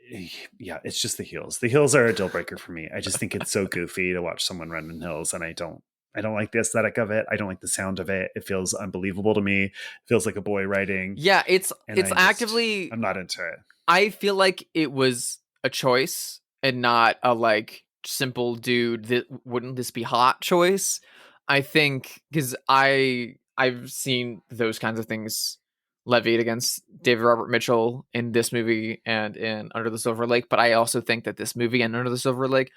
it's just the heels. The heels are a deal breaker for me. I just think it's so goofy to watch someone run in heels, and I don't like the aesthetic of it. I don't like the sound of it. It feels unbelievable to me. It feels like a boy writing. Yeah, I'm not into it. I feel like it was a choice and not a like simple dude wouldn't this be hot choice. I think because I've seen those kinds of things levied against David Robert Mitchell in this movie and in Under the Silver Lake, but I also think that this movie and Under the Silver Lake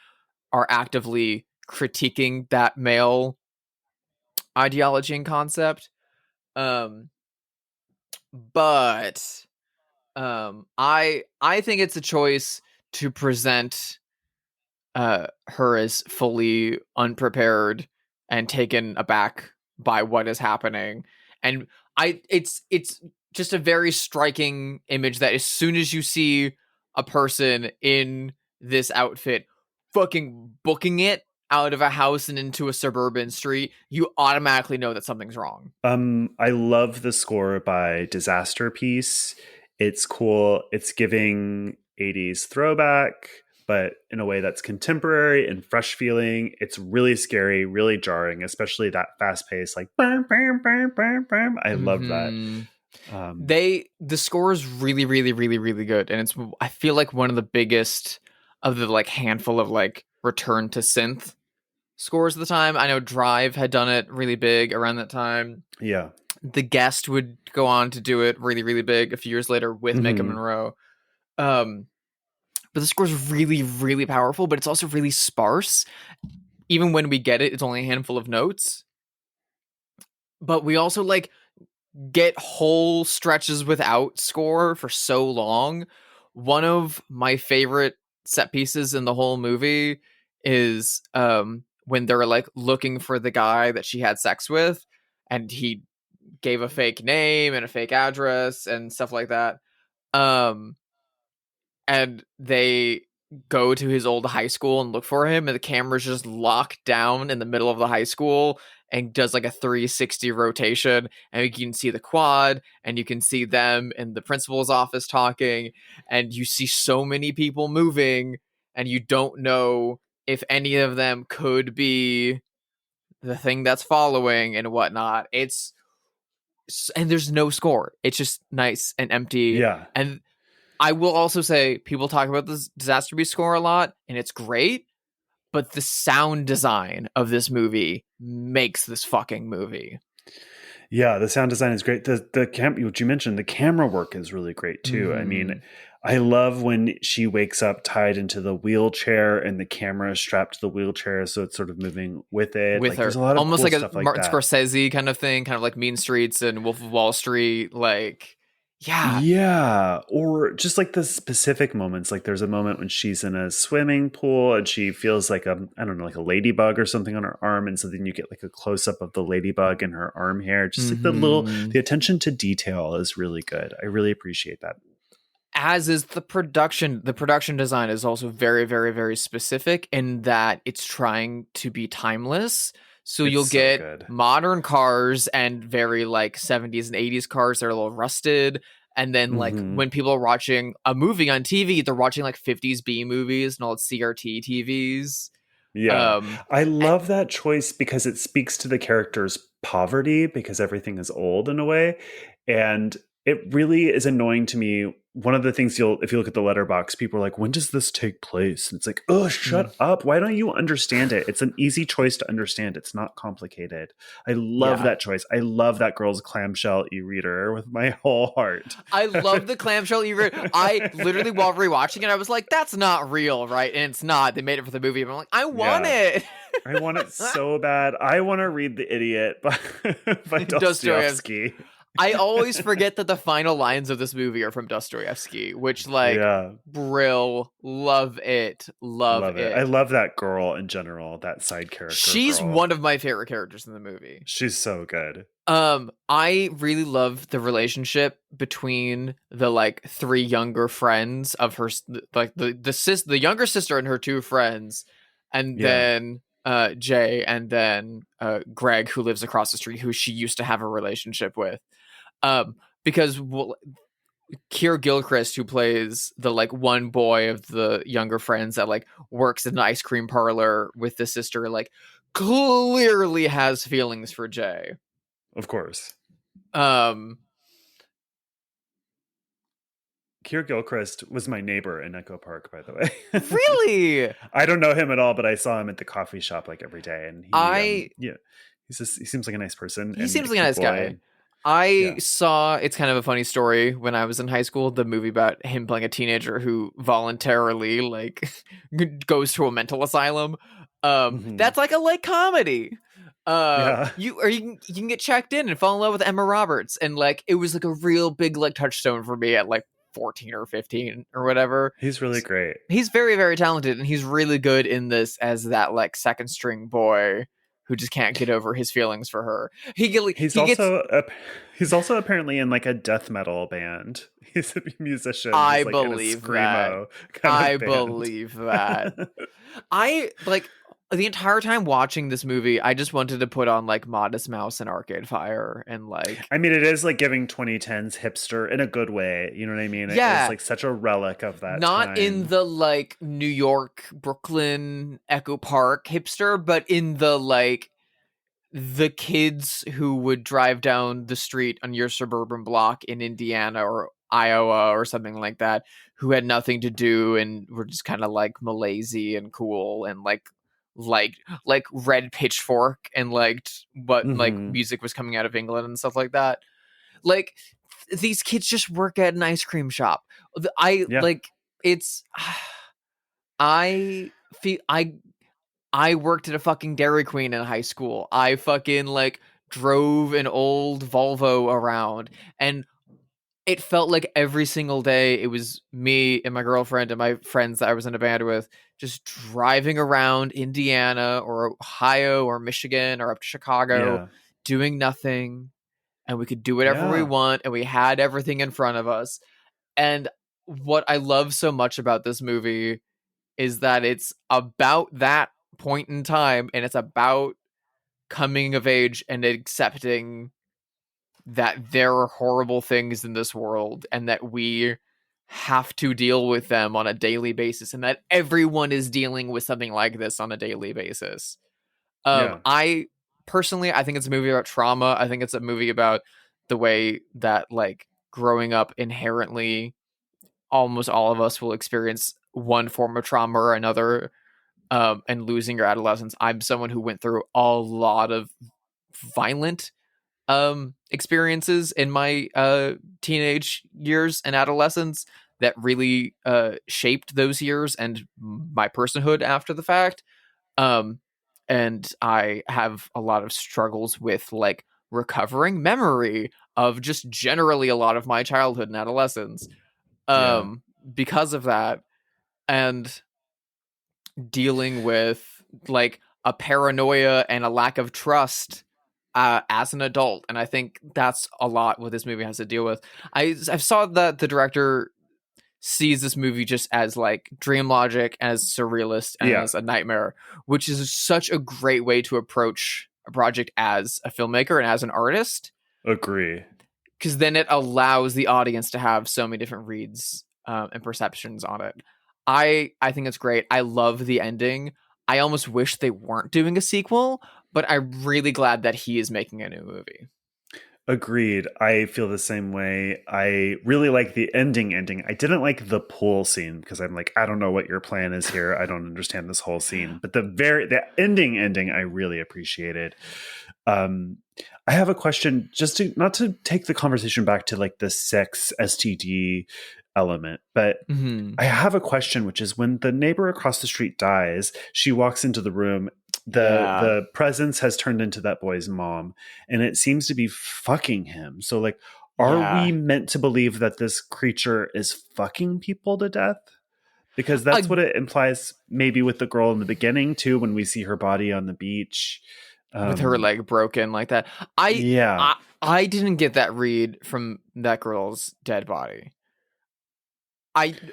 are actively critiquing that male ideology and concept. But I think it's a choice to present her as fully unprepared and taken aback by what is happening. And it's just a very striking image that as soon as you see a person in this outfit fucking booking it out of a house and into a suburban street, you automatically know that something's wrong. I love the score by Disaster Piece. It's cool. It's giving 80s throwback, but in a way that's contemporary and fresh feeling. It's really scary, really jarring, especially that fast pace, like bam, bam, bam, bam, bam. I love that. The score is really, really, really, really good. And I feel like one of the biggest of the like handful of like return to synth scores of the time. I know Drive had done it really big around that time. Yeah. The Guest would go on to do it really, really big a few years later with Mecca Monroe. But the score is really, really powerful, but it's also really sparse. Even when we get it, it's only a handful of notes. But we also like get whole stretches without score for so long. One of my favorite set pieces in the whole movie is when they're like looking for the guy that she had sex with, and he gave a fake name and a fake address and stuff like that. And they go to his old high school and look for him, and the camera's just locked down in the middle of the high school and does like a 360 rotation, and you can see the quad, and you can see them in the principal's office talking, and you see so many people moving, and you don't know if any of them could be the thing that's following and whatnot. And there's no score. It's just nice and empty. Yeah. And I will also say, people talk about this Disaster Beast score a lot, and it's great, but the sound design of this movie makes this fucking movie. Yeah, the sound design is great. What you mentioned, the camera work is really great too. I mean, I love when she wakes up tied into the wheelchair and the camera is strapped to the wheelchair, so it's sort of moving with it. With like, her, there's a lot of almost cool like stuff a like Martin that. Scorsese kind of thing, kind of like Mean Streets and Wolf of Wall Street. Like, Yeah, or just like the specific moments. Like there's a moment when she's in a swimming pool and she feels like I don't know, like a ladybug or something on her arm, and so then you get like a close up of the ladybug and her arm hair. Just like the attention to detail is really good. I really appreciate that. As is the production. The production design is also very, very, very specific in that it's trying to be timeless. So It's you'll so get good. modern cars and very like 70s and 80s cars that are a little rusted. And then like when people are watching a movie on TV, they're watching like 50s B movies and all CRT TVs. Yeah. I love that choice because it speaks to the character's poverty, because everything is old in a way. And it really is annoying to me. One of the things if you look at the letterbox, people are like, when does this take place? And it's like, oh, shut up. Why don't you understand it? It's an easy choice to understand. It's not complicated. I love that choice. I love that girl's clamshell e-reader with my whole heart. I love the clamshell e-reader. I literally, while rewatching it, I was like, that's not real, right? And it's not. They made it for the movie. But I'm like, I want it. I want it so bad. I want to read The Idiot by Dostoevsky. I always forget that the final lines of this movie are from Dostoevsky, which, like, Brill, love it. I love that girl in general, that side character. She's one of my favorite characters in the movie. She's so good. I really love the relationship between the like three younger friends of her, like the younger sister and her two friends, and then Jay, and then Greg, who lives across the street, who she used to have a relationship with. Because Keir Gilchrist, who plays the like one boy of the younger friends that like works in an ice cream parlor with the sister, like clearly has feelings for Jay. Of course. Keir Gilchrist was my neighbor in Echo Park, by the way. Really? I don't know him at all, but I saw him at the coffee shop like every day, and he seems like a nice person. He seems like a nice guy. I saw, it's kind of a funny story, when I was in high school, the movie about him playing a teenager who voluntarily like goes to a mental asylum. That's like a light comedy. You can get checked in and fall in love with Emma Roberts, and like it was like a real big like touchstone for me at like 14 or 15 or whatever. He's really great. He's very, very talented, and he's really good in this as that like second string boy who just can't get over his feelings for her. He's also apparently in like a death metal band. He's a musician. I believe that. I believe that. I like the entire time watching this movie, I just wanted to put on like Modest Mouse and Arcade Fire, and like, I mean, it is like giving 2010s hipster in a good way. You know what I mean? Yeah. It's like such a relic of that. Not time. in the like New York, Brooklyn, Echo Park hipster, but in the like the kids who would drive down the street on your suburban block in Indiana or Iowa or something like that, who had nothing to do and were just kind of like malazy and cool and like Red Pitchfork and liked what like music was coming out of England and stuff like that. Like these kids just work at an ice cream shop. I worked at a fucking Dairy Queen in high school. I fucking like drove an old Volvo around, and it felt like every single day it was me and my girlfriend and my friends that I was in a band with just driving around Indiana or Ohio or Michigan or up to Chicago doing nothing, and we could do whatever we want, and we had everything in front of us. And what I love so much about this movie is that it's about that point in time, and it's about coming of age and accepting that there are horrible things in this world and that we have to deal with them on a daily basis, and that everyone is dealing with something like this on a daily basis. I personally, I think it's a movie about trauma. I think it's a movie about the way that, like, growing up inherently, almost all of us will experience one form of trauma or another, and losing your adolescence. I'm someone who went through a lot of violent experiences in my teenage years and adolescence that really shaped those years and my personhood after the fact. And I have a lot of struggles with, like, recovering memory of just generally a lot of my childhood and adolescence because of that, and dealing with, like, a paranoia and a lack of trust as an adult. And I think that's a lot what this movie has to deal with. I saw that the director sees this movie just as, like, dream logic, as surrealist, and as a nightmare, which is such a great way to approach a project as a filmmaker and as an artist. Agree. Because then it allows the audience to have so many different reads and perceptions on it. I think it's great. I love the ending. I almost wish they weren't doing a sequel, but I'm really glad that he is making a new movie. Agreed. I feel the same way. I really like the ending. I didn't like the pool scene because I'm like, I don't know what your plan is here. I don't understand this whole scene. But the ending, I really appreciated. I have a question, just to not to take the conversation back to, like, the sex STD element, but I have a question, which is, when the neighbor across the street dies, she walks into the room. The presence has turned into that boy's mom, and it seems to be fucking him. So, like, are we meant to believe that this creature is fucking people to death? Because that's what it implies, maybe with the girl in the beginning too, when we see her body on the beach. With her leg broken like that. I didn't get that read from that girl's dead body.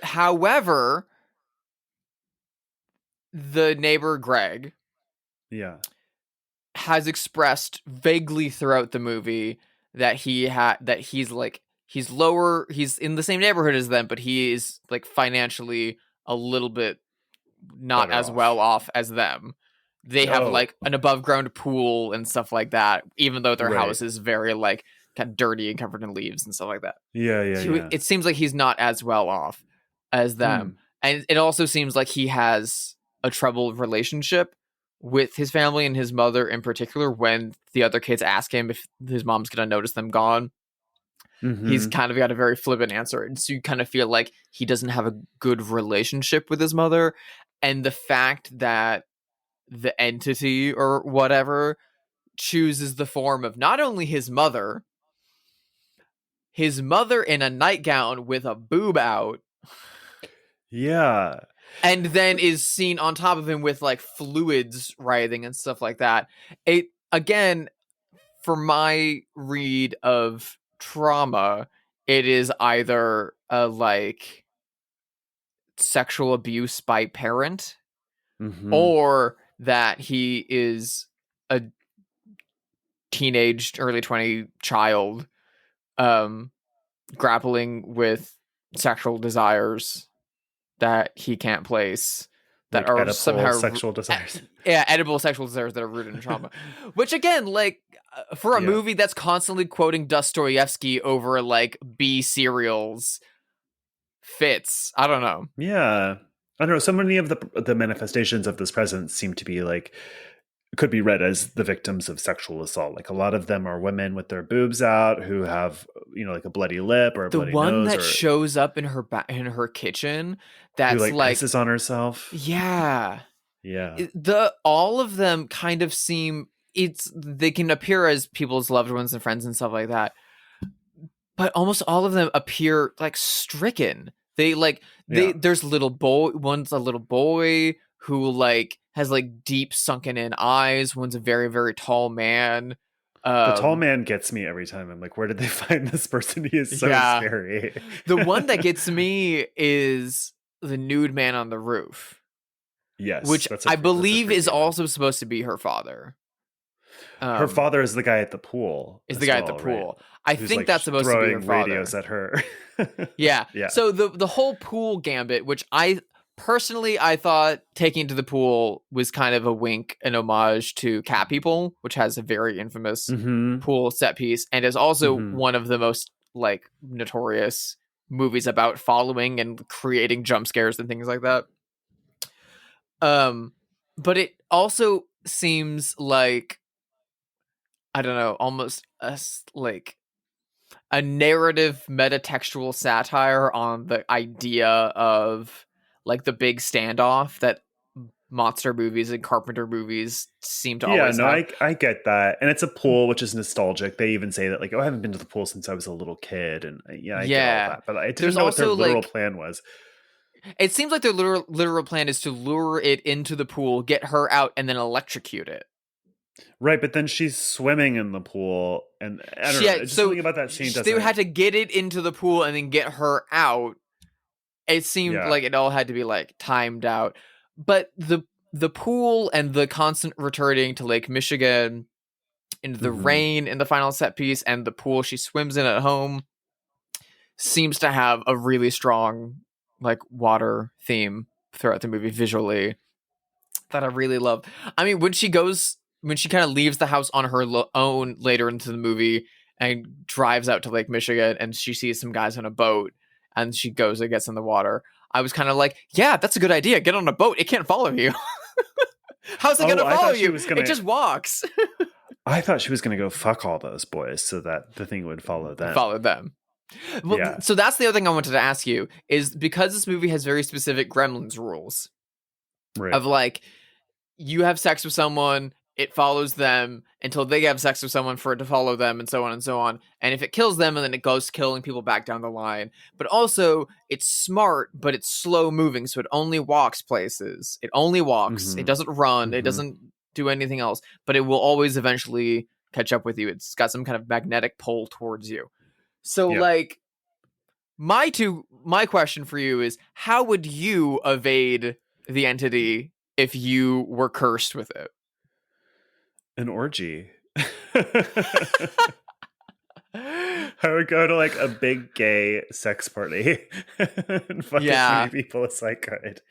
However, the neighbor Greg has expressed vaguely throughout the movie that he's in the same neighborhood as them, but he is, like, financially a little bit not as well off as them. They have like an above ground pool and stuff like that, even though their house is very, like, kind of dirty and covered in leaves and stuff like that. So it seems like he's not as well off as them. And it also seems like he has a troubled relationship with his family and his mother in particular. When the other kids ask him if his mom's going to notice them gone, he's kind of got a very flippant answer. And so you kind of feel like he doesn't have a good relationship with his mother. And the fact that the entity or whatever chooses the form of not only his mother in a nightgown with a boob out. Yeah. And then is seen on top of him with, like, fluids writhing and stuff like that. It, again, for my read of trauma, it is either a, like, sexual abuse by parent, or that he is a teenage, early 20 child grappling with sexual desires that he can't place, that, like, are somehow sexual desires. Edible sexual desires that are rooted in trauma. Which, again, like, for a movie that's constantly quoting Dostoevsky over, like, B serials, fits. I don't know. Yeah. I don't know. So many of the manifestations of this presence seem to be, like, could be read as the victims of sexual assault. Like, a lot of them are women with their boobs out who have, you know, like, a bloody lip or a bloody nose. The one that shows up in her kitchen, that's who, like, pisses on herself. Yeah. Yeah. All of them kind of seem, they can appear as people's loved ones and friends and stuff like that, but almost all of them appear, like, stricken. There's one's a little boy who, like, has, like, deep sunken in eyes. One's a very, very tall man. The tall man gets me every time. I'm like, where did they find this person? He is so scary. The one that gets me is the nude man on the roof. Yes, which that's I that's a believe is freaky one. also supposed to be her father. Her father is the guy at the pool. Is as the guy at the well, right? pool. I Who's think like that's supposed to be her throwing father. radios at her. Yeah. Yeah. So the whole pool gambit, which I personally thought taking to the pool was kind of a wink, an homage to Cat People, which has a very infamous Mm-hmm. pool set piece, and is also Mhm. one of the most like notorious movies about following and creating jump scares and things like that. But it also seems like, I don't know, almost like a narrative metatextual satire on the idea of like the big standoff that monster movies and Carpenter movies seem to Yeah, always no, have. I get that. And it's a pool, which is nostalgic. They even say that, like, oh, I haven't been to the pool since I was a little kid. And yeah, I get all Yeah. that. But I There's didn't know what their also, literal like- plan was. It seems like their literal plan is to lure it into the pool, get her out, and then electrocute it. Right, but then she's swimming in the pool. And I don't know. Just something about that scene doesn't... They had to get it into the pool and then get her out. It seemed like it all had to be like timed out. But the pool and the constant returning to Lake Michigan, and the rain in the final set piece, and the pool she swims in at home seems to have a really strong like water theme throughout the movie visually that I really love. I mean, when she kind of leaves the house on her own later into the movie and drives out to Lake Michigan and she sees some guys on a boat and she goes and gets in the water, I was kind of like, yeah, that's a good idea. Get on a boat. It can't follow you. How's it going to follow you? It just walks. I thought she was going to go fuck all those boys so that the thing would follow them. Follow them. Well, Yeah. So that's the other thing I wanted to ask you is, because this movie has very specific Gremlins rules, Right. of like, you have sex with someone, it follows them until they have sex with someone for it to follow them, and so on and so on. And if it kills them, and then it goes killing people back down the line. But also, it's smart, but it's slow moving, so it only walks places. It only walks. It doesn't run. It doesn't do anything else. But it will always eventually catch up with you. It's got some kind of magnetic pull towards you. So, like, my question for you is, how would you evade the entity if you were cursed with it? An orgy. I would go to like a big gay sex party and fuck as many people as I could.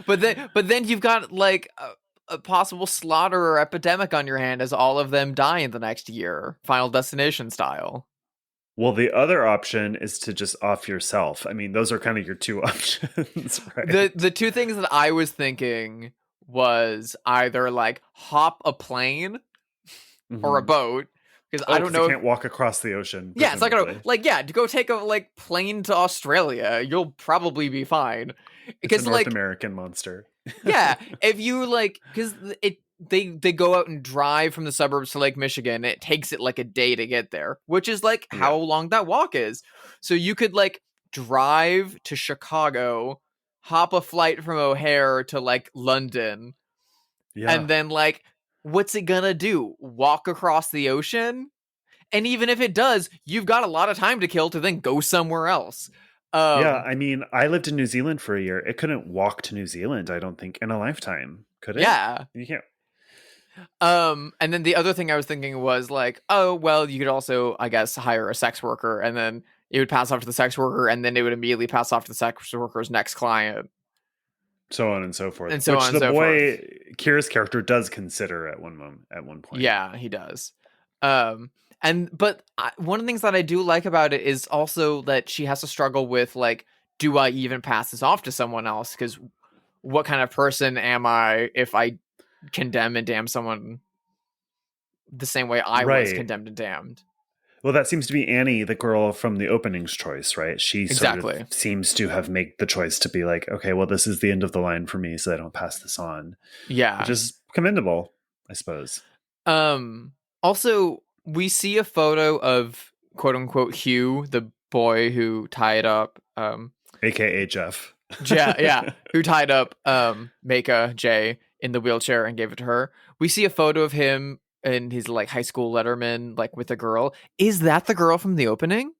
But then you've got like a possible slaughter or epidemic on your hand as all of them die in the next year, Final Destination style. Well, the other option is to just off yourself. I mean, those are kind of your two options, right? The two things that I was thinking was either like hop a plane or a boat, because I don't know. You can't walk across the ocean. Yeah, it's to go take a like plane to Australia. You'll probably be fine. It's a North American monster. Yeah, if you like, because they go out and drive from the suburbs to Lake Michigan. It takes it like a day to get there, which is like how long that walk is. So you could like drive to Chicago, hop a flight from O'Hare to like London, and then like, what's it gonna do? Walk across the ocean? And even if it does, you've got a lot of time to kill to then go somewhere else. I mean, I lived in New Zealand for a year. It couldn't walk to New Zealand, I don't think, in a lifetime. Could it? Yeah. You can't. And then the other thing I was thinking was like, oh, well, you could also, I guess, hire a sex worker, and then it would pass off to the sex worker, and then it would immediately pass off to the sex worker's next client. So on and so forth. And so Which on the and so boy, forth. Kira's character, does consider at one point. Yeah, he does. But one of the things that I do like about it is also that she has to struggle with, like, do I even pass this off to someone else? Because what kind of person am I if I condemn and damn someone the same way I was condemned and damned? Well, that seems to be Annie, the girl from the opening's choice, right? She sort of seems to have made the choice to be like, okay, well, this is the end of the line for me, so I don't pass this on. Yeah. Which is commendable, I suppose. Also, we see a photo of quote unquote Hugh, the boy who tied up AKA Jeff. Yeah, who tied up Maka J in the wheelchair and gave it to her. We see a photo of him in his like high school letterman, like with a girl. Is that the girl from the opening?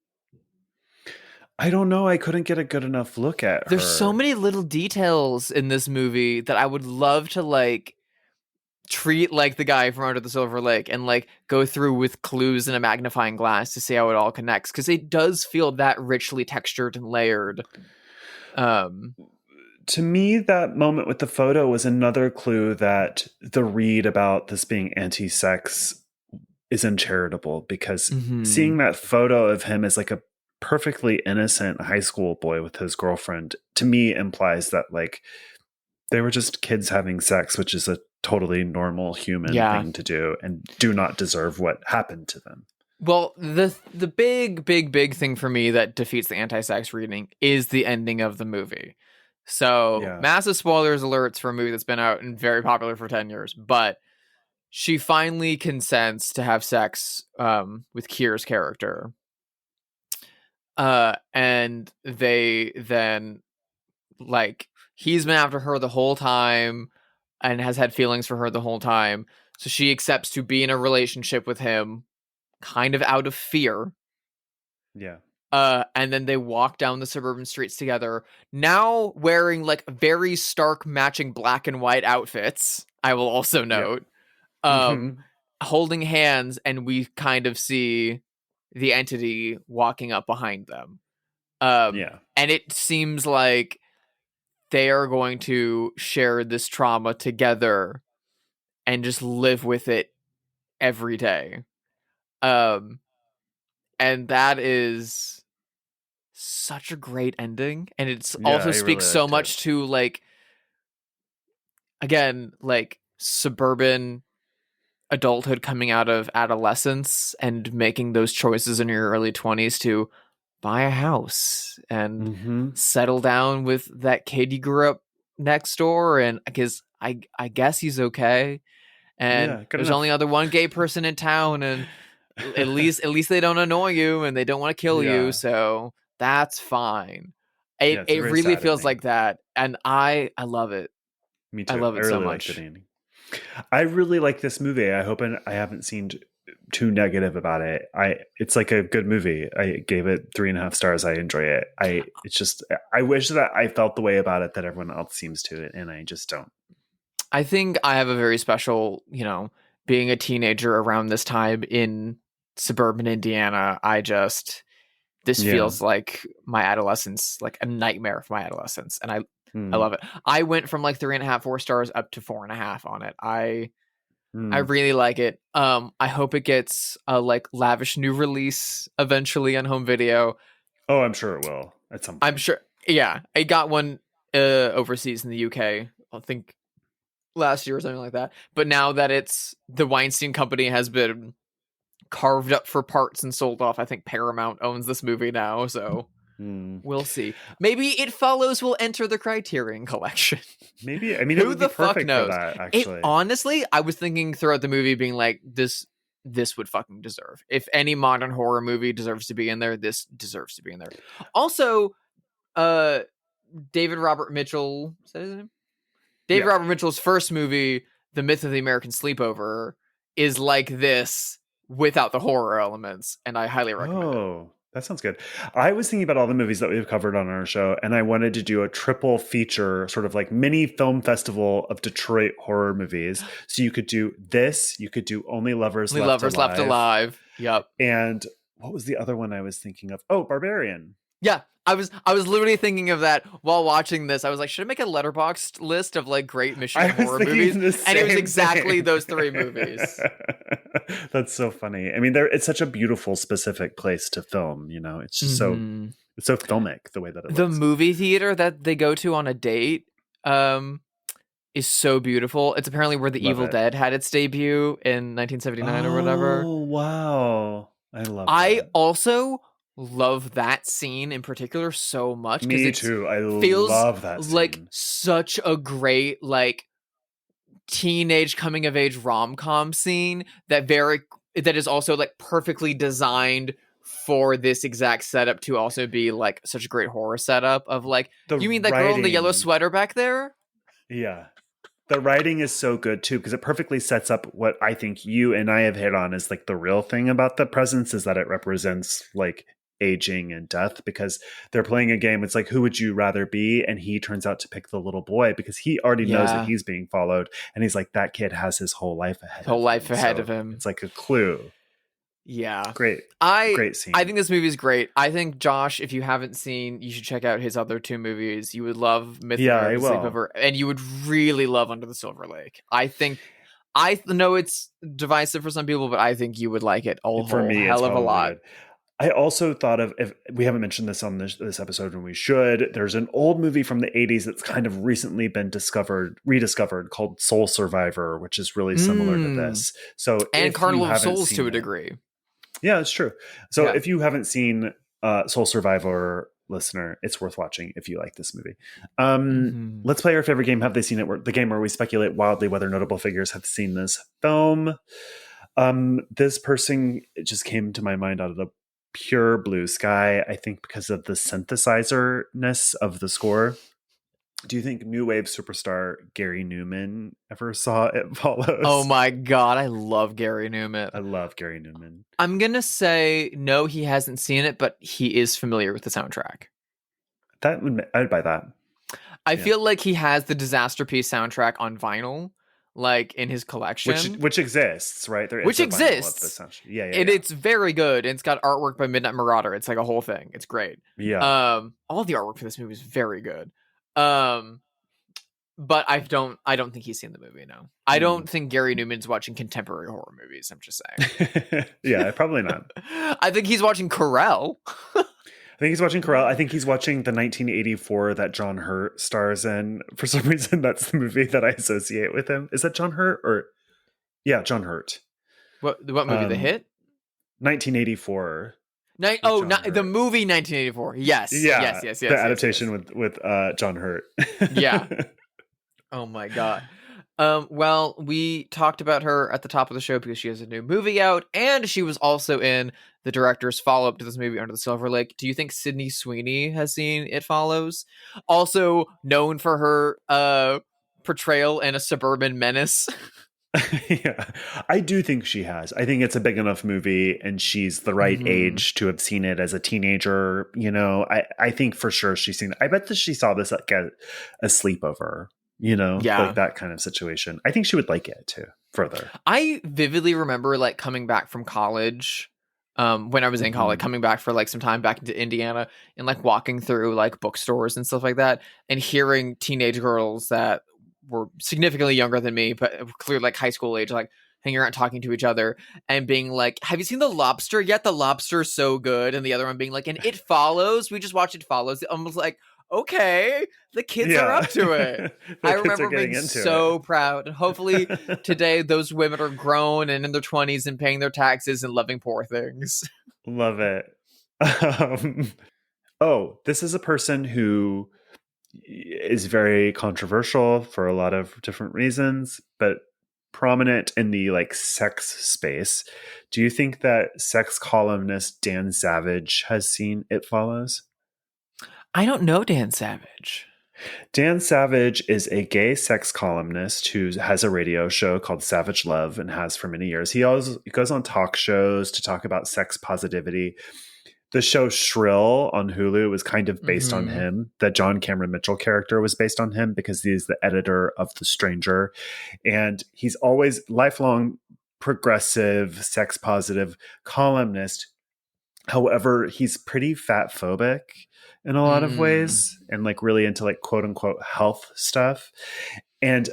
I don't know. I couldn't get a good enough look at There's so her. many little details in this movie that I would love to like treat like the guy from Under the Silver Lake and like go through with clues and a magnifying glass to see how it all connects, because it does feel that richly textured and layered. To me, that moment with the photo was another clue that the read about this being anti-sex is uncharitable, because seeing that photo of him as like a perfectly innocent high school boy with his girlfriend, to me implies that like they were just kids having sex, which is a totally normal human thing to do and do not deserve what happened to them. Well, the big thing for me that defeats the anti-sex reading is the ending of the movie. So massive spoilers alerts for a movie that's been out and very popular for 10 years, but she finally consents to have sex with Kier's character. And they then, like, he's been after her the whole time and has had feelings for her the whole time. So she accepts to be in a relationship with him kind of out of fear. Yeah. And then they walk down the suburban streets together, now wearing like very stark matching black and white outfits, I will also note. Holding hands, and we kind of see the entity walking up behind them. And it seems like they are going to share this trauma together and just live with it every day. And that is such a great ending, and it's also speaks so much to like, again, like suburban adulthood coming out of adolescence and making those choices in your early 20s to buy a house and settle down with that kid you grew up next door, and because I guess he's okay, and there's only other one gay person in town, and at least they don't annoy you and they don't want to kill you, so that's fine. It really feels like that, and I love it. Me too. I love it really so much. Liked it, I really like this movie. I hope I haven't seen too negative about it. It's like a good movie. I gave it 3.5 stars. I enjoy it. I wish that I felt the way about it that everyone else seems to, and I just don't. I think I have a very special, being a teenager around this time in suburban Indiana. This feels like my adolescence, like a nightmare of my adolescence. And I love it. I went from like 3.5, 4 stars up to 4.5 on it. I really like it. I hope it gets a like lavish new release eventually on home video. Oh, I'm sure it will at some point. I'm sure. Yeah. I got one overseas in the UK, I think last year or something like that. But now that it's the Weinstein Company has been carved up for parts and sold off, I think Paramount owns this movie now, so we'll see. Maybe It Follows will enter the Criterion Collection. Maybe. I mean, who the fuck knows? For that, actually, honestly, I was thinking throughout the movie, being like, this would fucking deserve. If any modern horror movie deserves to be in there, this deserves to be in there. Also, David Robert Mitchell, is that his name? David Robert Mitchell's first movie, The Myth of the American Sleepover, is like this without the horror elements, and I highly recommend it. Oh, that sounds good. I was thinking about all the movies that we've covered on our show, and I wanted to do a triple feature, sort of like mini film festival of Detroit horror movies. So you could do this, you could do Only Lovers Left Alive. Yep. And what was the other one I was thinking of? Oh, Barbarian. Yeah. I was literally thinking of that while watching this. I was like, should I make a letterboxd list of like great Michigan horror movies? And it was exactly those 3 movies. That's so funny. I mean, it's such a beautiful, specific place to film. It's just it's so filmic the way that it looks. The movie theater that they go to on a date is so beautiful. It's apparently where The Evil Dead had its debut in 1979 or whatever. Oh wow, I love. I also love that scene in particular so much. Me too. I love that scene. Like such a great like teenage coming of age rom-com scene that is also like perfectly designed for this exact setup to also be like such a great horror setup of like, you mean that girl in the yellow sweater back there? Yeah. The writing is so good too, because it perfectly sets up what I think you and I have hit on is like the real thing about the presence is that it represents like aging and death, because they're playing a game. It's like, who would you rather be? And he turns out to pick the little boy because he already knows that he's being followed. And he's like, that kid has his whole life ahead of him. It's like a clue. Yeah. Great scene. I think this movie is great. I think, Josh, if you haven't seen, you should check out his other 2 movies. You would love Mythic Sleepover, and you would really love Under the Silver Lake. I know it's divisive for some people, but I think you would like it hell of a lot. Good. I also thought of, if we haven't mentioned this on this episode, and we should, there's an old movie from the 80s that's kind of recently been rediscovered called Soul Survivor, which is really similar to this. So, and Carnival of Souls to a degree. Yeah, it's true. So if you haven't seen Soul Survivor, listener, it's worth watching if you like this movie. Let's play our favorite game. Have they seen it? The game where we speculate wildly whether notable figures have seen this film. This person just came to my mind out of the pure blue sky, I think, because of the synthesizer-ness of the score. Do you think new wave superstar Gary Newman ever saw It Follows? Oh my God, I love Gary Newman. I love Gary Newman. I'm going to say no, he hasn't seen it, but he is familiar with the soundtrack. I'd buy that. I feel like he has the Disaster Piece soundtrack on vinyl, like in his collection. Which exists, right? There is which exists. It's very good. And it's got artwork by Midnight Marauder. It's like a whole thing. It's great. Yeah. All the artwork for this movie is very good. But I don't think he's seen the movie. No, I don't think Gary Newman's watching contemporary horror movies. I'm just saying. Yeah, probably not. I think he's watching Querelle. I think he's watching Querelle. I think he's watching the 1984 that John Hurt stars in. For some reason, that's the movie that I associate with him. Is that John Hurt or? Yeah, John Hurt. What movie? The Hit? 1984. The movie 1984. Yes. Yes. The adaptation with John Hurt. Yeah. Oh my God. Well, we talked about her at the top of the show because she has a new movie out, and she was also in the director's follow-up to this movie, Under the Silver Lake. Do you think Sydney Sweeney has seen It Follows? Also known for her portrayal in A Suburban Menace. Yeah, I do think she has. I think it's a big enough movie, and she's the right age to have seen it as a teenager. You know, I think for sure she's seen it. I bet that she saw this like a sleepover, you know, like that kind of situation. I think she would like it too. Further, I vividly remember like coming back from college, when I was in college, coming back for like some time back into Indiana, and like walking through like bookstores and stuff like that, and hearing teenage girls that were significantly younger than me, but clearly like high school age, like hanging around talking to each other and being like, have you seen The Lobster yet? The Lobster's so good. And the other one being like, and It Follows. We just watched It Follows. I was like, okay, the kids are up to it. I remember being so proud. And hopefully today those women are grown and in their 20s and paying their taxes and loving Poor Things. Love it. This is a person who is very controversial for a lot of different reasons, but prominent in the like sex space. Do you think that sex columnist Dan Savage has seen It Follows? I don't know Dan Savage. Dan Savage is a gay sex columnist who has a radio show called Savage Love and has for many years. He goes on talk shows to talk about sex positivity. The show Shrill on Hulu was kind of based on him. The John Cameron Mitchell character was based on him because he's the editor of The Stranger. And he's always lifelong progressive, sex positive columnist. However, he's pretty fat phobic in a lot of ways and like really into like quote unquote health stuff. And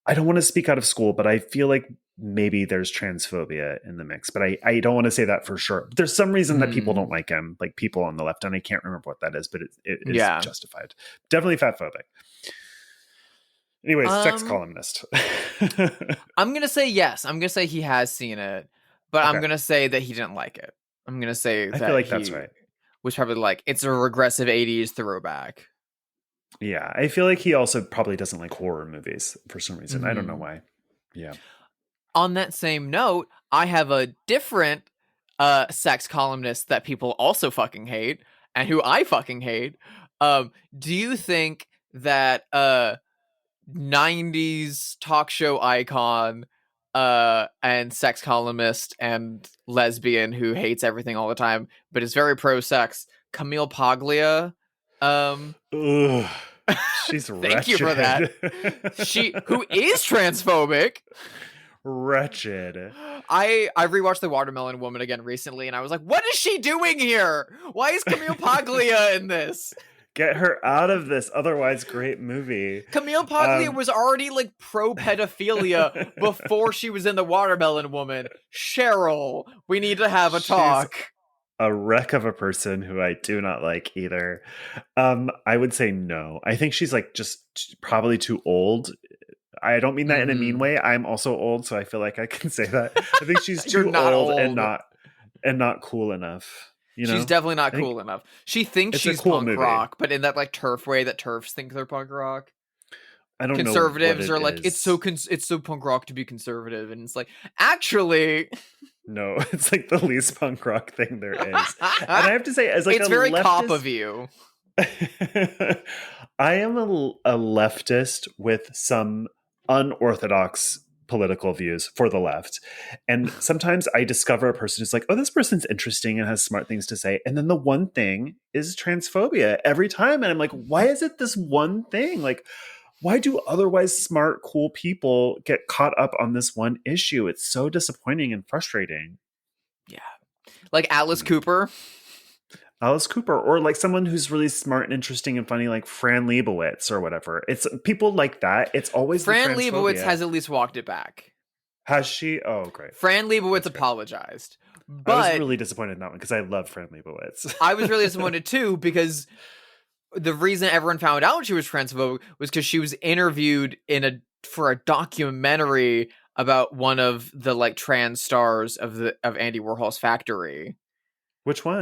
I don't want to speak out of school, but I feel like maybe there's transphobia in the mix, but I don't want to say that for sure. There's some reason that people don't like him, like people on the left, and I can't remember what that is, but it is justified. Definitely fat phobic. Anyways, sex columnist. I'm going to say yes. I'm going to say he has seen it, but I'm going to say that he didn't like it. I'm going to say that I feel like that's right. Was probably like, it's a regressive 80s throwback. Yeah, I feel like he also probably doesn't like horror movies for some reason. I don't know why. Yeah. On that same note, I have a different sex columnist that people also fucking hate and who I fucking hate. Do you think that 90s talk show icon and sex columnist and lesbian who hates everything all the time, but is very pro-sex, Camille Paglia. Ugh, she's wretched. Thank you for that. Who is transphobic. Wretched. I rewatched The Watermelon Woman again recently, and I was like, what is she doing here? Why is Camille Paglia in this? Get her out of this otherwise great movie. Camille Paglia was already like pro-pedophilia before she was in The Watermelon Woman. Cheryl, we need to have a talk. She's a wreck of a person who I do not like either. I would say no. I think she's like just probably too old. I don't mean that in a mean way. I'm also old, so I feel like I can say that. I think she's too old and not cool enough. You know? She's definitely not cool enough. She thinks she's cool punk rock, but in that like turf way that turfs think they're punk rock. I don't Conservatives know are like, it's so punk rock to be conservative, and it's like, actually, no, it's like the least punk rock thing there is. And I have to say, as like it's a very leftist, cop of you. I am a leftist with some unorthodox political views for the left, and sometimes I discover a person who's like, oh, this person's interesting and has smart things to say, and then the one thing is transphobia every time, and I'm like, why is it this one thing? Like, why do otherwise smart, cool people get caught up on this one issue? It's so disappointing and frustrating. Yeah, like Alice Cooper, or like someone who's really smart and interesting and funny, like Fran Lebowitz or whatever. It's people like that. It's always Fran Lebowitz has at least walked it back. Has she? Oh, great. Fran Lebowitz apologized. But I was really disappointed in that one because I love Fran Lebowitz. I was really disappointed too, because the reason everyone found out she was transphobic was because she was interviewed for a documentary about one of the like trans stars of Andy Warhol's Factory. Which one?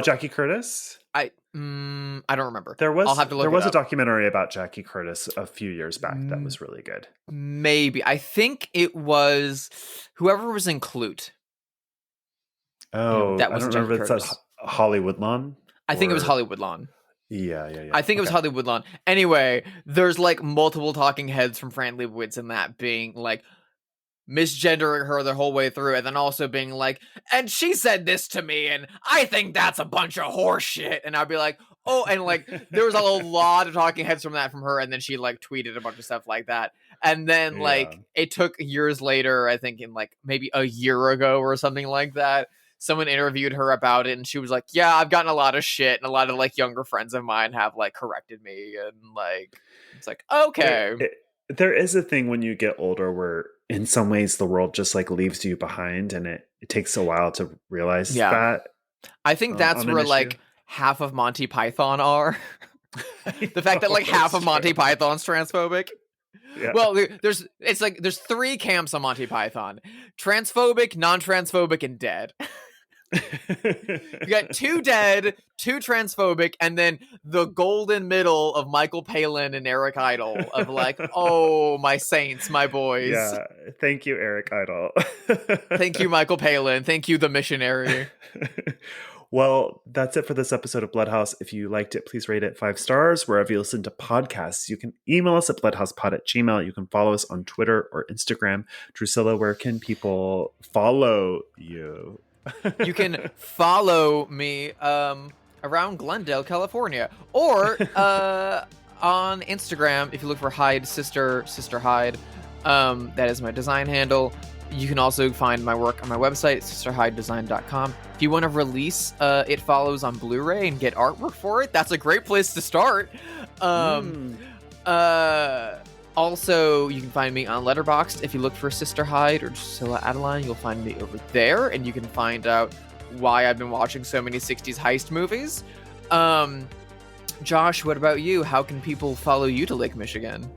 Jackie Curtis? I don't remember. I'll have to look. There was a documentary about Jackie Curtis a few years back that was really good. Maybe. I think it was whoever was in Clute. Oh, that was I don't remember. It says Hollywood Lawn. I think it was Hollywood Lawn. Yeah. I think it was Hollywood Lawn. Anyway, there's like multiple talking heads from Fran Lebowitz in that being like misgendering her the whole way through, and then also being like, and she said this to me, and I think that's a bunch of horse shit. And I'd be like, oh, and like there was a lot of talking heads from her, and then she like tweeted a bunch of stuff like that. And then like it took years later, I think in like maybe a year ago or something like that, someone interviewed her about it, and she was like, yeah, I've gotten a lot of shit, and a lot of like younger friends of mine have like corrected me, and like it's like, okay. There is a thing when you get older where in some ways the world just like leaves you behind, and it takes a while to realize that. I think that's where like half of Monty Python are. The fact that like half of Monty Python's transphobic. Yeah. Well, there's 3 camps on Monty Python: transphobic, non-transphobic, and dead. You got 2 dead, 2 transphobic, and then the golden middle of Michael Palin and Eric Idle of like, oh, my saints, my boys. Yeah, thank you, Eric Idle. Thank you, Michael Palin. Thank you, the missionary. Well, that's it for this episode of Bloodhaus. If you liked it, please rate it 5 stars wherever you listen to podcasts. You can email us at bloodhousepod@gmail.com. You can follow us on Twitter or Instagram. Drusilla, where can people follow you? You can follow me around Glendale, California, or on Instagram if you look for Hyde Sister Hyde. That is my design handle. You can also find my work on my website, sisterhydedesign.com. If you want to release It Follows on Blu-ray and get artwork for it, that's a great place to start. Also, you can find me on Letterboxd. If you look for Sister Hyde or Drusilla Adeline, you'll find me over there, and you can find out why I've been watching so many 60s heist movies. Josh, what about you? How can people follow you to Lake Michigan?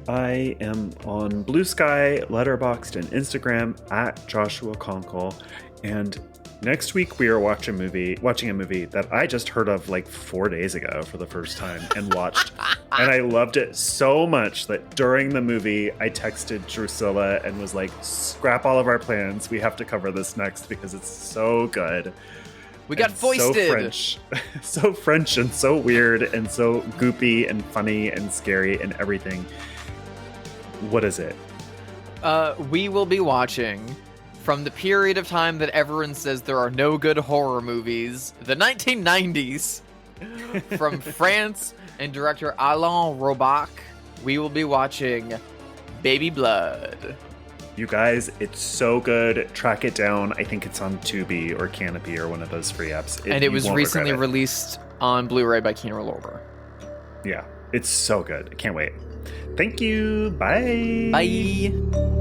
I am on Blue Sky, Letterboxd, and Instagram at Joshua Conkel. And next week we are watching a movie that I just heard of like 4 days ago for the first time and watched. And I loved it so much that during the movie I texted Drusilla and was like, scrap all of our plans. We have to cover this next because it's so good. We got foisted. So French and so weird and so goopy and funny and scary and everything. What is it? we will be watching, from the period of time that everyone says there are no good horror movies, the 1990s, from France and director Alain Robach, we will be watching Baby Blood. You guys, it's so good. Track it down. I think it's on Tubi or Canopy or one of those free apps. And it was recently released on Blu-ray by Kino Lorber. Yeah, it's so good. I can't wait. Thank you. Bye. Bye.